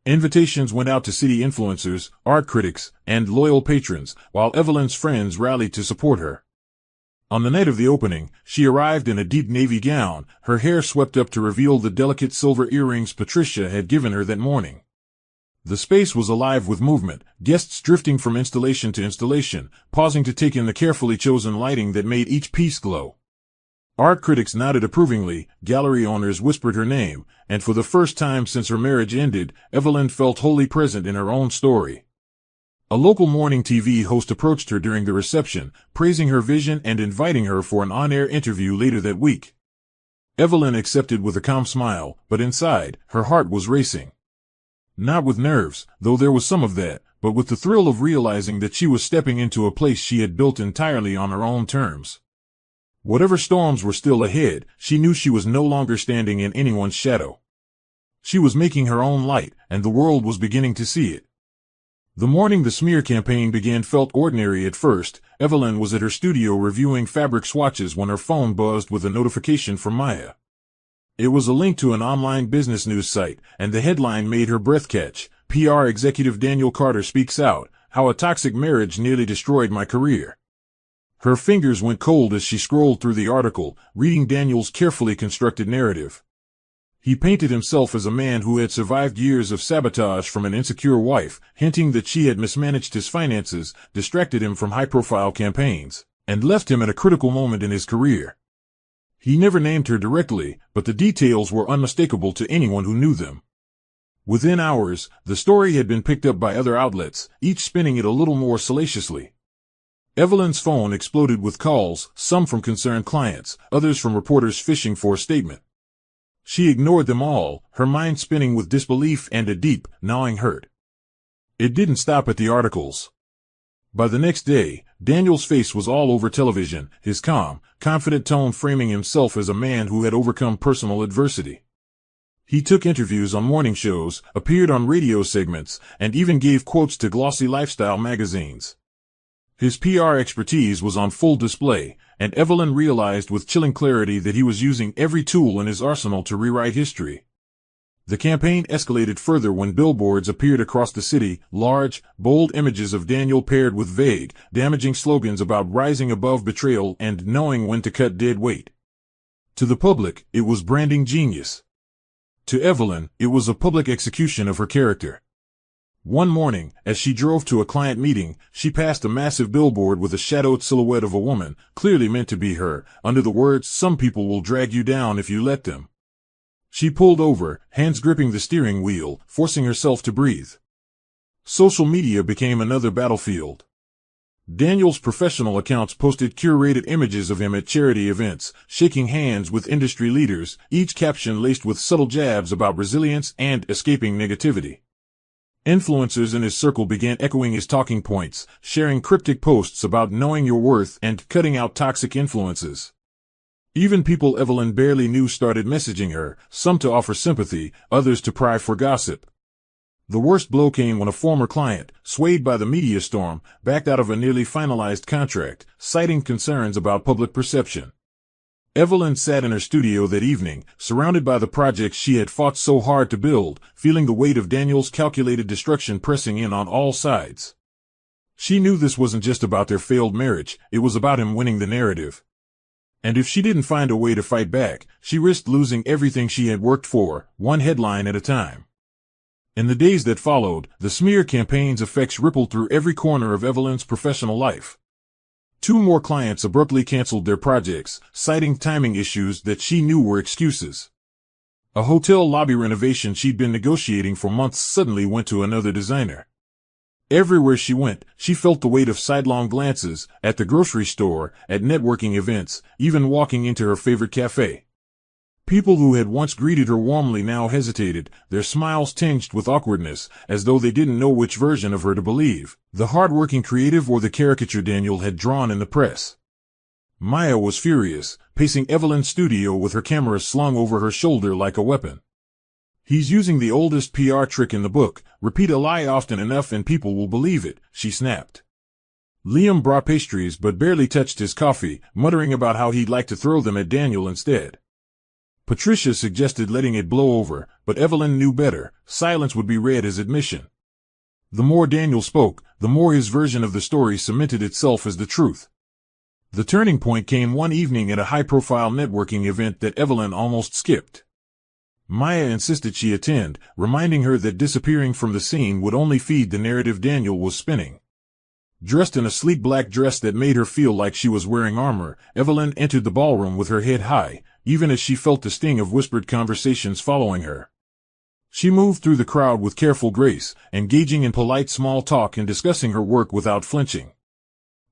Invitations went out to city influencers, art critics, and loyal patrons, while Evelyn's friends rallied to support her. On the night of the opening, she arrived in a deep navy gown, her hair swept up to reveal the delicate silver earrings Patricia had given her that morning. The space was alive with movement, guests drifting from installation to installation, pausing to take in the carefully chosen lighting that made each piece glow. Art critics nodded approvingly, gallery owners whispered her name, and for the first time since her marriage ended, Evelyn felt wholly present in her own story. A local morning TV host approached her during the reception, praising her vision and inviting her for an on-air interview later that week. Evelyn accepted with a calm smile, but inside, her heart was racing. Not with nerves, though there was some of that, but with the thrill of realizing that she was stepping into a place she had built entirely on her own terms. Whatever storms were still ahead, she knew she was no longer standing in anyone's shadow. She was making her own light, and the world was beginning to see it. The morning the smear campaign began felt ordinary at first. Evelyn was at her studio reviewing fabric swatches when her phone buzzed with a notification from Maya. It was a link to an online business news site, and the headline made her breath catch. PR executive Daniel Carter speaks out, how a toxic marriage nearly destroyed my career. Her fingers went cold as she scrolled through the article, reading Daniel's carefully constructed narrative. He painted himself as a man who had survived years of sabotage from an insecure wife, hinting that she had mismanaged his finances, distracted him from high-profile campaigns, and left him at a critical moment in his career. He never named her directly, but the details were unmistakable to anyone who knew them. Within hours, the story had been picked up by other outlets, each spinning it a little more salaciously. Evelyn's phone exploded with calls, some from concerned clients, others from reporters fishing for a statement. She ignored them all, her mind spinning with disbelief and a deep, gnawing hurt. It didn't stop at the articles. By the next day, Daniel's face was all over television, his calm, confident tone framing himself as a man who had overcome personal adversity. He took interviews on morning shows, appeared on radio segments, and even gave quotes to glossy lifestyle magazines. His PR expertise was on full display, and Evelyn realized with chilling clarity that he was using every tool in his arsenal to rewrite history. The campaign escalated further when billboards appeared across the city, large, bold images of Daniel paired with vague, damaging slogans about rising above betrayal and knowing when to cut dead weight. To the public, it was branding genius. To Evelyn, it was a public execution of her character. One morning, as she drove to a client meeting, she passed a massive billboard with a shadowed silhouette of a woman, clearly meant to be her, under the words, "Some people will drag you down if you let them." She pulled over, hands gripping the steering wheel, forcing herself to breathe. Social media became another battlefield. Daniel's professional accounts posted curated images of him at charity events, shaking hands with industry leaders, each caption laced with subtle jabs about resilience and escaping negativity. Influencers in his circle began echoing his talking points, sharing cryptic posts about knowing your worth and cutting out toxic influences. Even people Evelyn barely knew started messaging her, some to offer sympathy, others to pry for gossip. The worst blow came when a former client, swayed by the media storm, backed out of a nearly finalized contract, citing concerns about public perception. Evelyn sat in her studio that evening, surrounded by the projects she had fought so hard to build, feeling the weight of Daniel's calculated destruction pressing in on all sides. She knew this wasn't just about their failed marriage, it was about him winning the narrative. And if she didn't find a way to fight back, she risked losing everything she had worked for, one headline at a time. In the days that followed, the smear campaign's effects rippled through every corner of Evelyn's professional life. 2 more clients abruptly canceled their projects, citing timing issues that she knew were excuses. A hotel lobby renovation she'd been negotiating for months suddenly went to another designer. Everywhere she went, she felt the weight of sidelong glances, at the grocery store, at networking events, even walking into her favorite cafe. People who had once greeted her warmly now hesitated, their smiles tinged with awkwardness, as though they didn't know which version of her to believe, the hard-working creative or the caricature Daniel had drawn in the press. Maya was furious, pacing Evelyn's studio with her camera slung over her shoulder like a weapon. "He's using the oldest PR trick in the book, repeat a lie often enough and people will believe it," she snapped. Liam brought pastries but barely touched his coffee, muttering about how he'd like to throw them at Daniel instead. Patricia suggested letting it blow over, but Evelyn knew better. Silence would be read as admission. The more Daniel spoke, the more his version of the story cemented itself as the truth. The turning point came one evening at a high-profile networking event that Evelyn almost skipped. Maya insisted she attend, reminding her that disappearing from the scene would only feed the narrative Daniel was spinning. Dressed in a sleek black dress that made her feel like she was wearing armor, Evelyn entered the ballroom with her head high, even as she felt the sting of whispered conversations following her. She moved through the crowd with careful grace, engaging in polite small talk and discussing her work without flinching.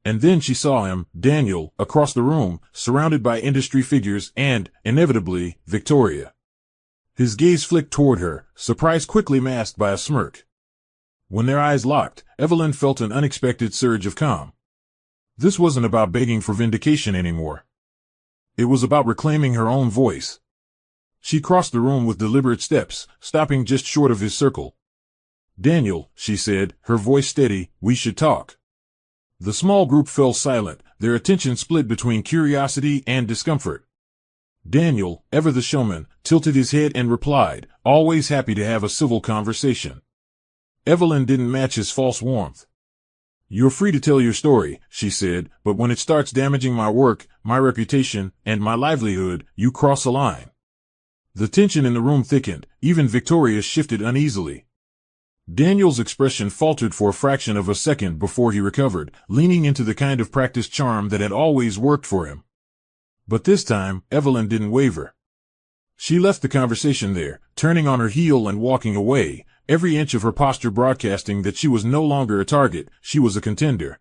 And then she saw him, Daniel, across the room, surrounded by industry figures and, inevitably, Victoria. His gaze flicked toward her, surprise quickly masked by a smirk. When their eyes locked, Evelyn felt an unexpected surge of calm. This wasn't about begging for vindication anymore. It was about reclaiming her own voice. She crossed the room with deliberate steps, stopping just short of his circle. "Daniel," she said, her voice steady, "we should talk." The small group fell silent, their attention split between curiosity and discomfort. Daniel, ever the showman, tilted his head and replied, always happy to have a civil conversation. Evelyn didn't match his false warmth. "You're free to tell your story," she said, "but when it starts damaging my work, my reputation, and my livelihood, you cross a line." The tension in the room thickened, even Victoria shifted uneasily. Daniel's expression faltered for a fraction of a second before he recovered, leaning into the kind of practiced charm that had always worked for him. But this time, Evelyn didn't waver. She left the conversation there, turning on her heel and walking away, every inch of her posture broadcasting that she was no longer a target, she was a contender.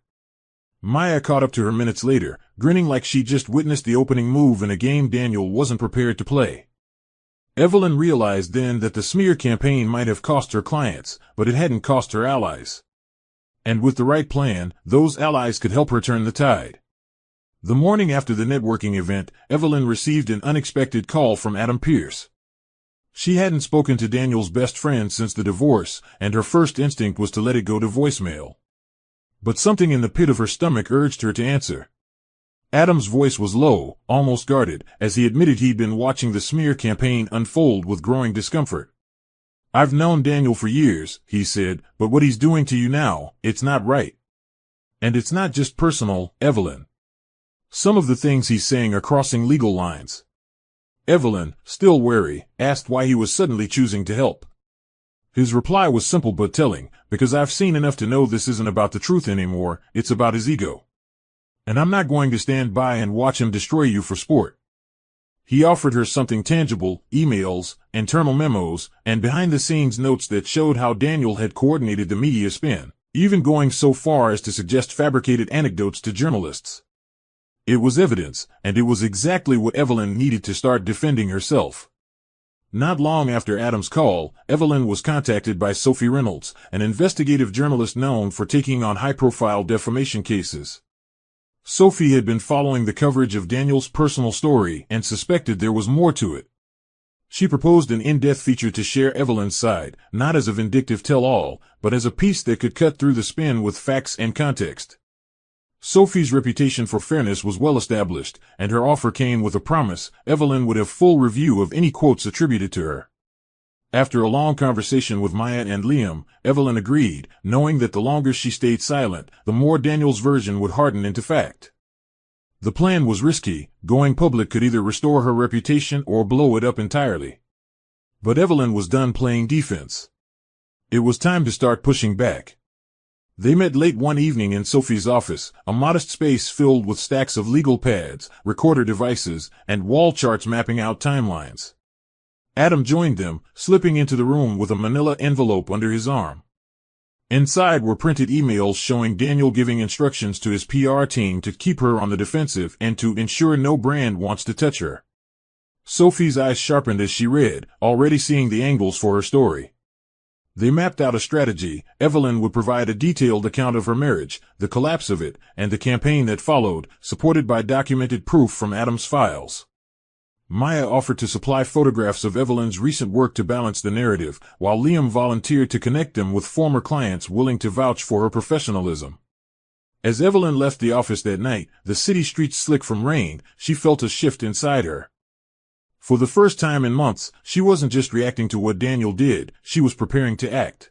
Maya caught up to her minutes later, grinning like she just witnessed the opening move in a game Daniel wasn't prepared to play. Evelyn realized then that the smear campaign might have cost her clients, but it hadn't cost her allies. And with the right plan, those allies could help her turn the tide. The morning after the networking event, Evelyn received an unexpected call from Adam Pierce. She hadn't spoken to Daniel's best friend since the divorce, and her first instinct was to let it go to voicemail. But something in the pit of her stomach urged her to answer. Adam's voice was low, almost guarded, as he admitted he'd been watching the smear campaign unfold with growing discomfort. "I've known Daniel for years," he said, "but what he's doing to you now, it's not right. And it's not just personal, Evelyn. Some of the things he's saying are crossing legal lines." Evelyn, still wary, asked why he was suddenly choosing to help. His reply was simple but telling, "Because I've seen enough to know this isn't about the truth anymore, it's about his ego. And I'm not going to stand by and watch him destroy you for sport." He offered her something tangible, emails, internal memos, and behind-the-scenes notes that showed how Daniel had coordinated the media spin, even going so far as to suggest fabricated anecdotes to journalists. It was evidence, and it was exactly what Evelyn needed to start defending herself. Not long after Adam's call, Evelyn was contacted by Sophie Reynolds, an investigative journalist known for taking on high-profile defamation cases. Sophie had been following the coverage of Daniel's personal story and suspected there was more to it. She proposed an in-depth feature to share Evelyn's side, not as a vindictive tell-all, but as a piece that could cut through the spin with facts and context. Sophie's reputation for fairness was well established, and her offer came with a promise: Evelyn would have full review of any quotes attributed to her. After a long conversation with Maya and Liam, Evelyn agreed, knowing that the longer she stayed silent, the more Daniel's version would harden into fact. The plan was risky. Going public could either restore her reputation or blow it up entirely. But Evelyn was done playing defense. It was time to start pushing back. They met late one evening in Sophie's office, a modest space filled with stacks of legal pads, recorder devices, and wall charts mapping out timelines. Adam joined them, slipping into the room with a manila envelope under his arm. Inside were printed emails showing Daniel giving instructions to his PR team to keep her on the defensive and to ensure no brand wants to touch her. Sophie's eyes sharpened as she read, already seeing the angles for her story. They mapped out a strategy. Evelyn would provide a detailed account of her marriage, the collapse of it, and the campaign that followed, supported by documented proof from Adam's files. Maya offered to supply photographs of Evelyn's recent work to balance the narrative, while Liam volunteered to connect them with former clients willing to vouch for her professionalism. As Evelyn left the office that night, the city streets slick from rain, she felt a shift inside her. For the first time in months, she wasn't just reacting to what Daniel did, she was preparing to act.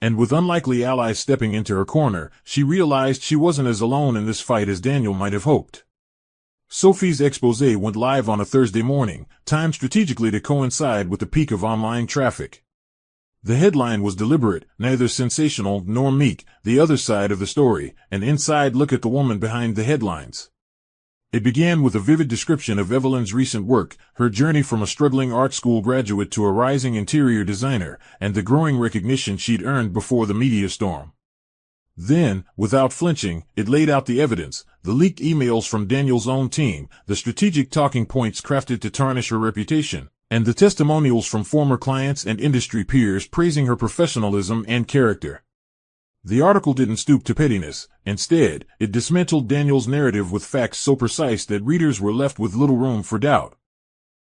And with unlikely allies stepping into her corner, she realized she wasn't as alone in this fight as Daniel might have hoped. Sophie's exposé went live on a Thursday morning, timed strategically to coincide with the peak of online traffic. The headline was deliberate, neither sensational nor meek, the other side of the story, an inside look at the woman behind the headlines. It began with a vivid description of Evelyn's recent work, her journey from a struggling art school graduate to a rising interior designer, and the growing recognition she'd earned before the media storm. Then, without flinching, it laid out the evidence, the leaked emails from Daniel's own team, the strategic talking points crafted to tarnish her reputation, and the testimonials from former clients and industry peers praising her professionalism and character. The article didn't stoop to pettiness. Instead, it dismantled Daniel's narrative with facts so precise that readers were left with little room for doubt.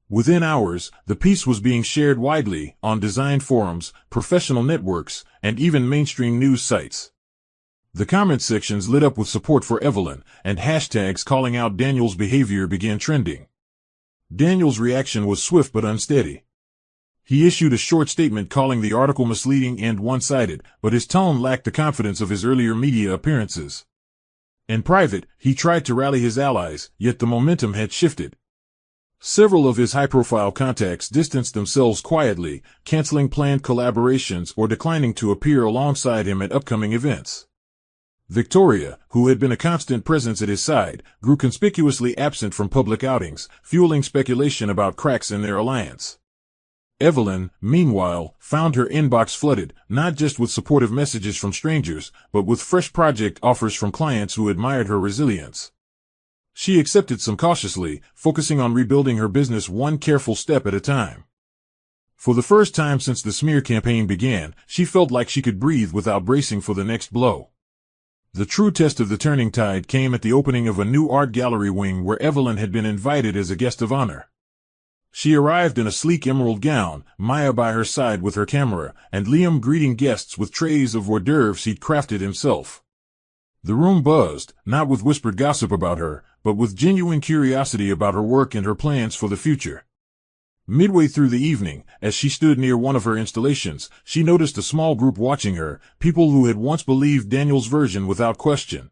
Within hours, the piece was being shared widely, on design forums, professional networks, and even mainstream news sites. The comment sections lit up with support for Evelyn, and hashtags calling out Daniel's behavior began trending. Daniel's reaction was swift but unsteady. He issued a short statement calling the article misleading and one-sided, but his tone lacked the confidence of his earlier media appearances. In private, he tried to rally his allies, yet the momentum had shifted. Several of his high-profile contacts distanced themselves quietly, canceling planned collaborations or declining to appear alongside him at upcoming events. Victoria, who had been a constant presence at his side, grew conspicuously absent from public outings, fueling speculation about cracks in their alliance. Evelyn, meanwhile, found her inbox flooded, not just with supportive messages from strangers, but with fresh project offers from clients who admired her resilience. She accepted some cautiously, focusing on rebuilding her business one careful step at a time. For the first time since the smear campaign began, she felt like she could breathe without bracing for the next blow. The true test of the turning tide came at the opening of a new art gallery wing where Evelyn had been invited as a guest of honor. She arrived in a sleek emerald gown, Maya by her side with her camera, and Liam greeting guests with trays of hors d'oeuvres he'd crafted himself. The room buzzed, not with whispered gossip about her, but with genuine curiosity about her work and her plans for the future. Midway through the evening, as she stood near one of her installations, she noticed a small group watching her, people who had once believed Daniel's version without question.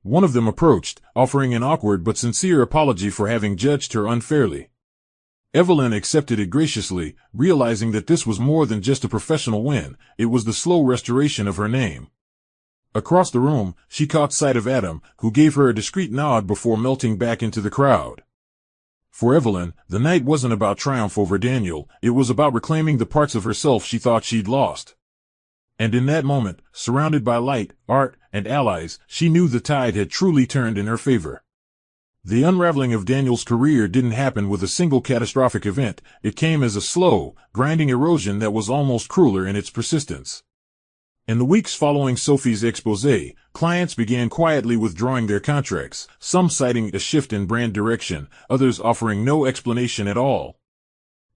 One of them approached, offering an awkward but sincere apology for having judged her unfairly. Evelyn accepted it graciously, realizing that this was more than just a professional win, it was the slow restoration of her name. Across the room, she caught sight of Adam, who gave her a discreet nod before melting back into the crowd. For Evelyn, the night wasn't about triumph over Daniel, it was about reclaiming the parts of herself she thought she'd lost. And in that moment, surrounded by light, art, and allies, she knew the tide had truly turned in her favor. The unraveling of Daniel's career didn't happen with a single catastrophic event, it came as a slow, grinding erosion that was almost crueler in its persistence. In the weeks following Sophie's exposé, clients began quietly withdrawing their contracts, some citing a shift in brand direction, others offering no explanation at all.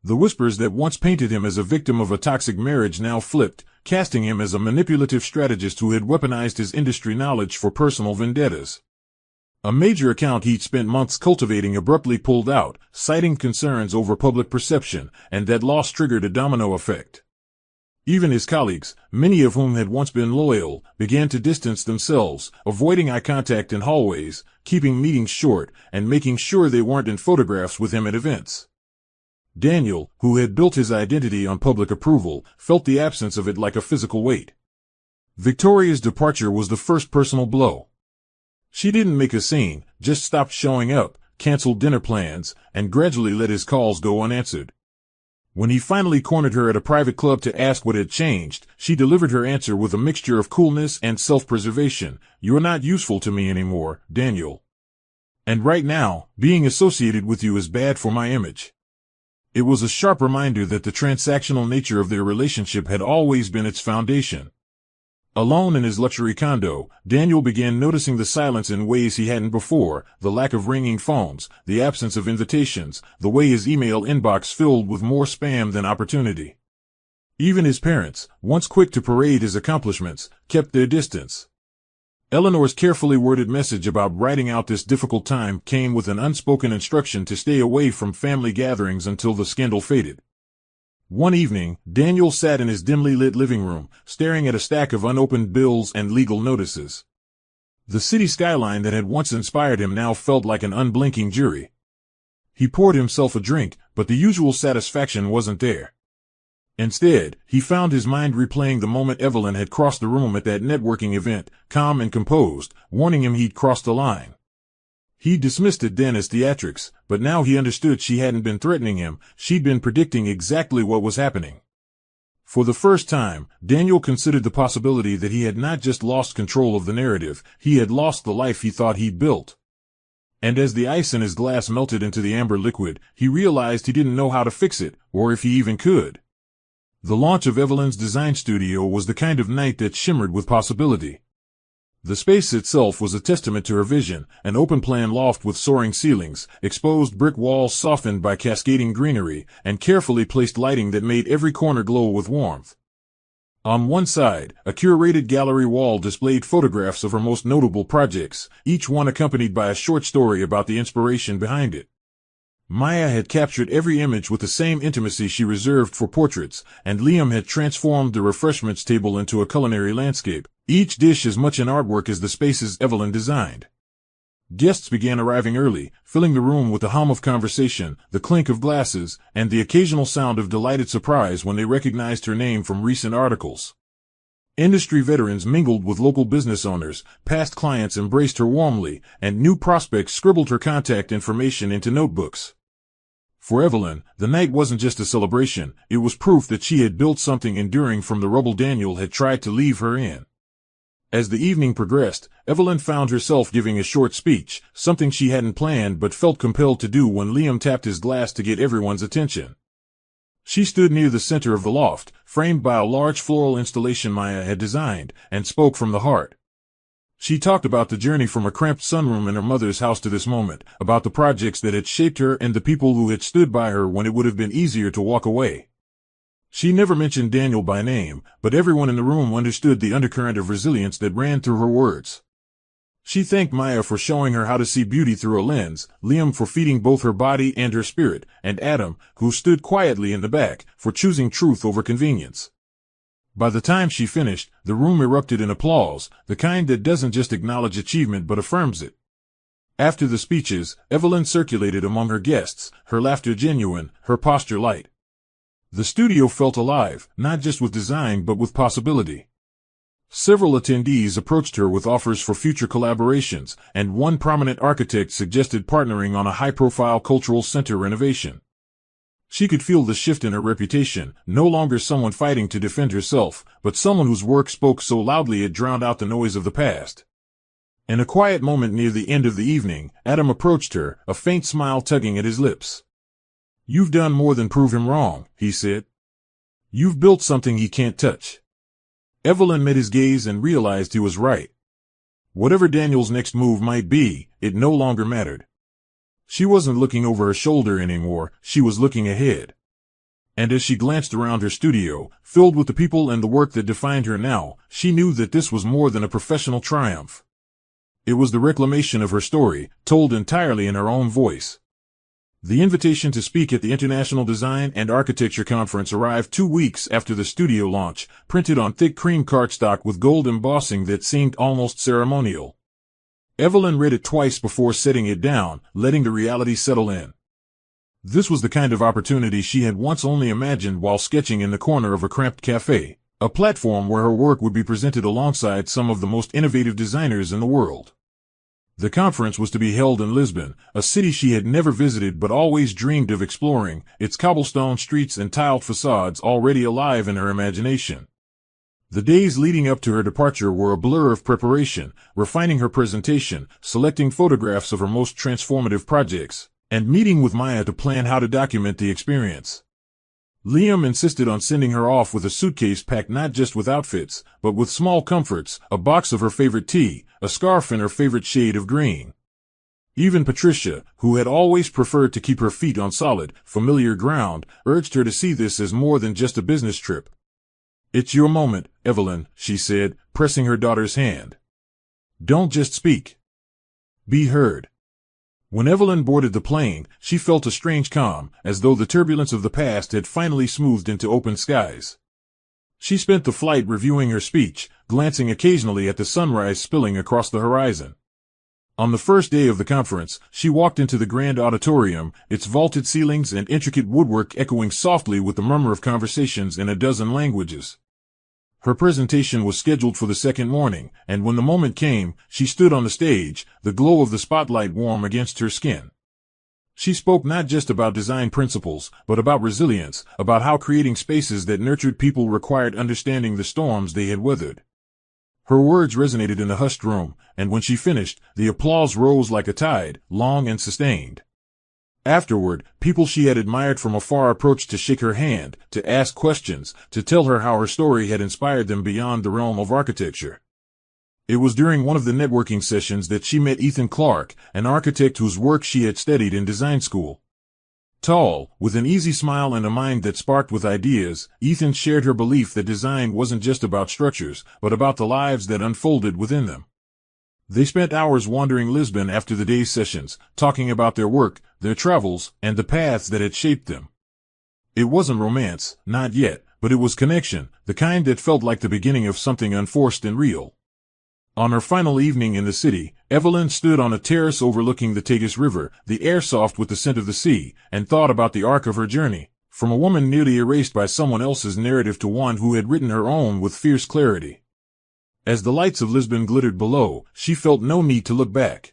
The whispers that once painted him as a victim of a toxic marriage now flipped, casting him as a manipulative strategist who had weaponized his industry knowledge for personal vendettas. A major account he'd spent months cultivating abruptly pulled out, citing concerns over public perception, and that loss triggered a domino effect. Even his colleagues, many of whom had once been loyal, began to distance themselves, avoiding eye contact in hallways, keeping meetings short, and making sure they weren't in photographs with him at events. Daniel, who had built his identity on public approval, felt the absence of it like a physical weight. Victoria's departure was the first personal blow. She didn't make a scene, just stopped showing up, canceled dinner plans, and gradually let his calls go unanswered. When he finally cornered her at a private club to ask what had changed, she delivered her answer with a mixture of coolness and self-preservation. "You're not useful to me anymore, Daniel. And right now, being associated with you is bad for my image." It was a sharp reminder that the transactional nature of their relationship had always been its foundation. Alone in his luxury condo, Daniel began noticing the silence in ways he hadn't before, the lack of ringing phones, the absence of invitations, the way his email inbox filled with more spam than opportunity. Even his parents, once quick to parade his accomplishments, kept their distance. Eleanor's carefully worded message about riding out this difficult time came with an unspoken instruction to stay away from family gatherings until the scandal faded. One evening, Daniel sat in his dimly lit living room, staring at a stack of unopened bills and legal notices. The city skyline that had once inspired him now felt like an unblinking jury. He poured himself a drink, but the usual satisfaction wasn't there. Instead, he found his mind replaying the moment Evelyn had crossed the room at that networking event, calm and composed, warning him he'd crossed the line. He dismissed it then as theatrics, but now he understood she hadn't been threatening him, she'd been predicting exactly what was happening. For the first time, Daniel considered the possibility that he had not just lost control of the narrative, he had lost the life he thought he'd built. And as the ice in his glass melted into the amber liquid, he realized he didn't know how to fix it, or if he even could. The launch of Evelyn's design studio was the kind of night that shimmered with possibility. The space itself was a testament to her vision, an open-plan loft with soaring ceilings, exposed brick walls softened by cascading greenery, and carefully placed lighting that made every corner glow with warmth. On one side, a curated gallery wall displayed photographs of her most notable projects, each one accompanied by a short story about the inspiration behind it. Maya had captured every image with the same intimacy she reserved for portraits, and Liam had transformed the refreshments table into a culinary landscape, each dish as much an artwork as the spaces Evelyn designed. Guests began arriving early, filling the room with the hum of conversation, the clink of glasses, and the occasional sound of delighted surprise when they recognized her name from recent articles. Industry veterans mingled with local business owners, past clients embraced her warmly, and new prospects scribbled her contact information into notebooks. For Evelyn, the night wasn't just a celebration, it was proof that she had built something enduring from the rubble Daniel had tried to leave her in. As the evening progressed, Evelyn found herself giving a short speech, something she hadn't planned but felt compelled to do when Liam tapped his glass to get everyone's attention. She stood near the center of the loft, framed by a large floral installation Maya had designed, and spoke from the heart. She talked about the journey from a cramped sunroom in her mother's house to this moment, about the projects that had shaped her and the people who had stood by her when it would have been easier to walk away. She never mentioned Daniel by name, but everyone in the room understood the undercurrent of resilience that ran through her words. She thanked Maya for showing her how to see beauty through a lens, Liam for feeding both her body and her spirit, and Adam, who stood quietly in the back, for choosing truth over convenience. By the time she finished, the room erupted in applause, the kind that doesn't just acknowledge achievement but affirms it. After the speeches, Evelyn circulated among her guests, her laughter genuine, her posture light. The studio felt alive, not just with design but with possibility. Several attendees approached her with offers for future collaborations, and one prominent architect suggested partnering on a high-profile cultural center renovation. She could feel the shift in her reputation, no longer someone fighting to defend herself, but someone whose work spoke so loudly it drowned out the noise of the past. In a quiet moment near the end of the evening, Adam approached her, a faint smile tugging at his lips. "You've done more than prove him wrong," he said. "You've built something he can't touch." Evelyn met his gaze and realized he was right. Whatever Daniel's next move might be, it no longer mattered. She wasn't looking over her shoulder anymore, she was looking ahead. And as she glanced around her studio, filled with the people and the work that defined her now, she knew that this was more than a professional triumph. It was the reclamation of her story, told entirely in her own voice. The invitation to speak at the International Design and Architecture Conference arrived 2 weeks after the studio launch, printed on thick cream cardstock with gold embossing that seemed almost ceremonial. Evelyn read it twice before setting it down, letting the reality settle in. This was the kind of opportunity she had once only imagined while sketching in the corner of a cramped cafe, a platform where her work would be presented alongside some of the most innovative designers in the world. The conference was to be held in Lisbon, a city she had never visited but always dreamed of exploring, its cobblestone streets and tiled facades already alive in her imagination. The days leading up to her departure were a blur of preparation, refining her presentation, selecting photographs of her most transformative projects, and meeting with Maya to plan how to document the experience. Liam insisted on sending her off with a suitcase packed not just with outfits, but with small comforts, a box of her favorite tea, a scarf in her favorite shade of green. Even Patricia, who had always preferred to keep her feet on solid, familiar ground, urged her to see this as more than just a business trip. "It's your moment, Evelyn," she said, pressing her daughter's hand. "Don't just speak. Be heard." When Evelyn boarded the plane, she felt a strange calm, as though the turbulence of the past had finally smoothed into open skies. She spent the flight reviewing her speech, glancing occasionally at the sunrise spilling across the horizon. On the first day of the conference, she walked into the grand auditorium, its vaulted ceilings and intricate woodwork echoing softly with the murmur of conversations in a dozen languages. Her presentation was scheduled for the second morning, and when the moment came, she stood on the stage, the glow of the spotlight warm against her skin. She spoke not just about design principles, but about resilience, about how creating spaces that nurtured people required understanding the storms they had weathered. Her words resonated in the hushed room, and when she finished, the applause rose like a tide, long and sustained. Afterward, people she had admired from afar approached to shake her hand, to ask questions, to tell her how her story had inspired them beyond the realm of architecture. It was during one of the networking sessions that she met Ethan Clark, an architect whose work she had studied in design school. Tall, with an easy smile and a mind that sparked with ideas, Ethan shared her belief that design wasn't just about structures, but about the lives that unfolded within them. They spent hours wandering Lisbon after the day's sessions, talking about their work, their travels, and the paths that had shaped them. It wasn't romance, not yet, but it was connection, the kind that felt like the beginning of something unforced and real. On her final evening in the city, Evelyn stood on a terrace overlooking the Tagus River, the air soft with the scent of the sea, and thought about the arc of her journey, from a woman nearly erased by someone else's narrative to one who had written her own with fierce clarity. As the lights of Lisbon glittered below, she felt no need to look back.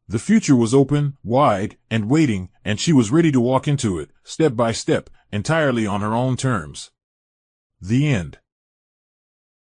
The future was open, wide, and waiting, and she was ready to walk into it, step by step, entirely on her own terms. The end.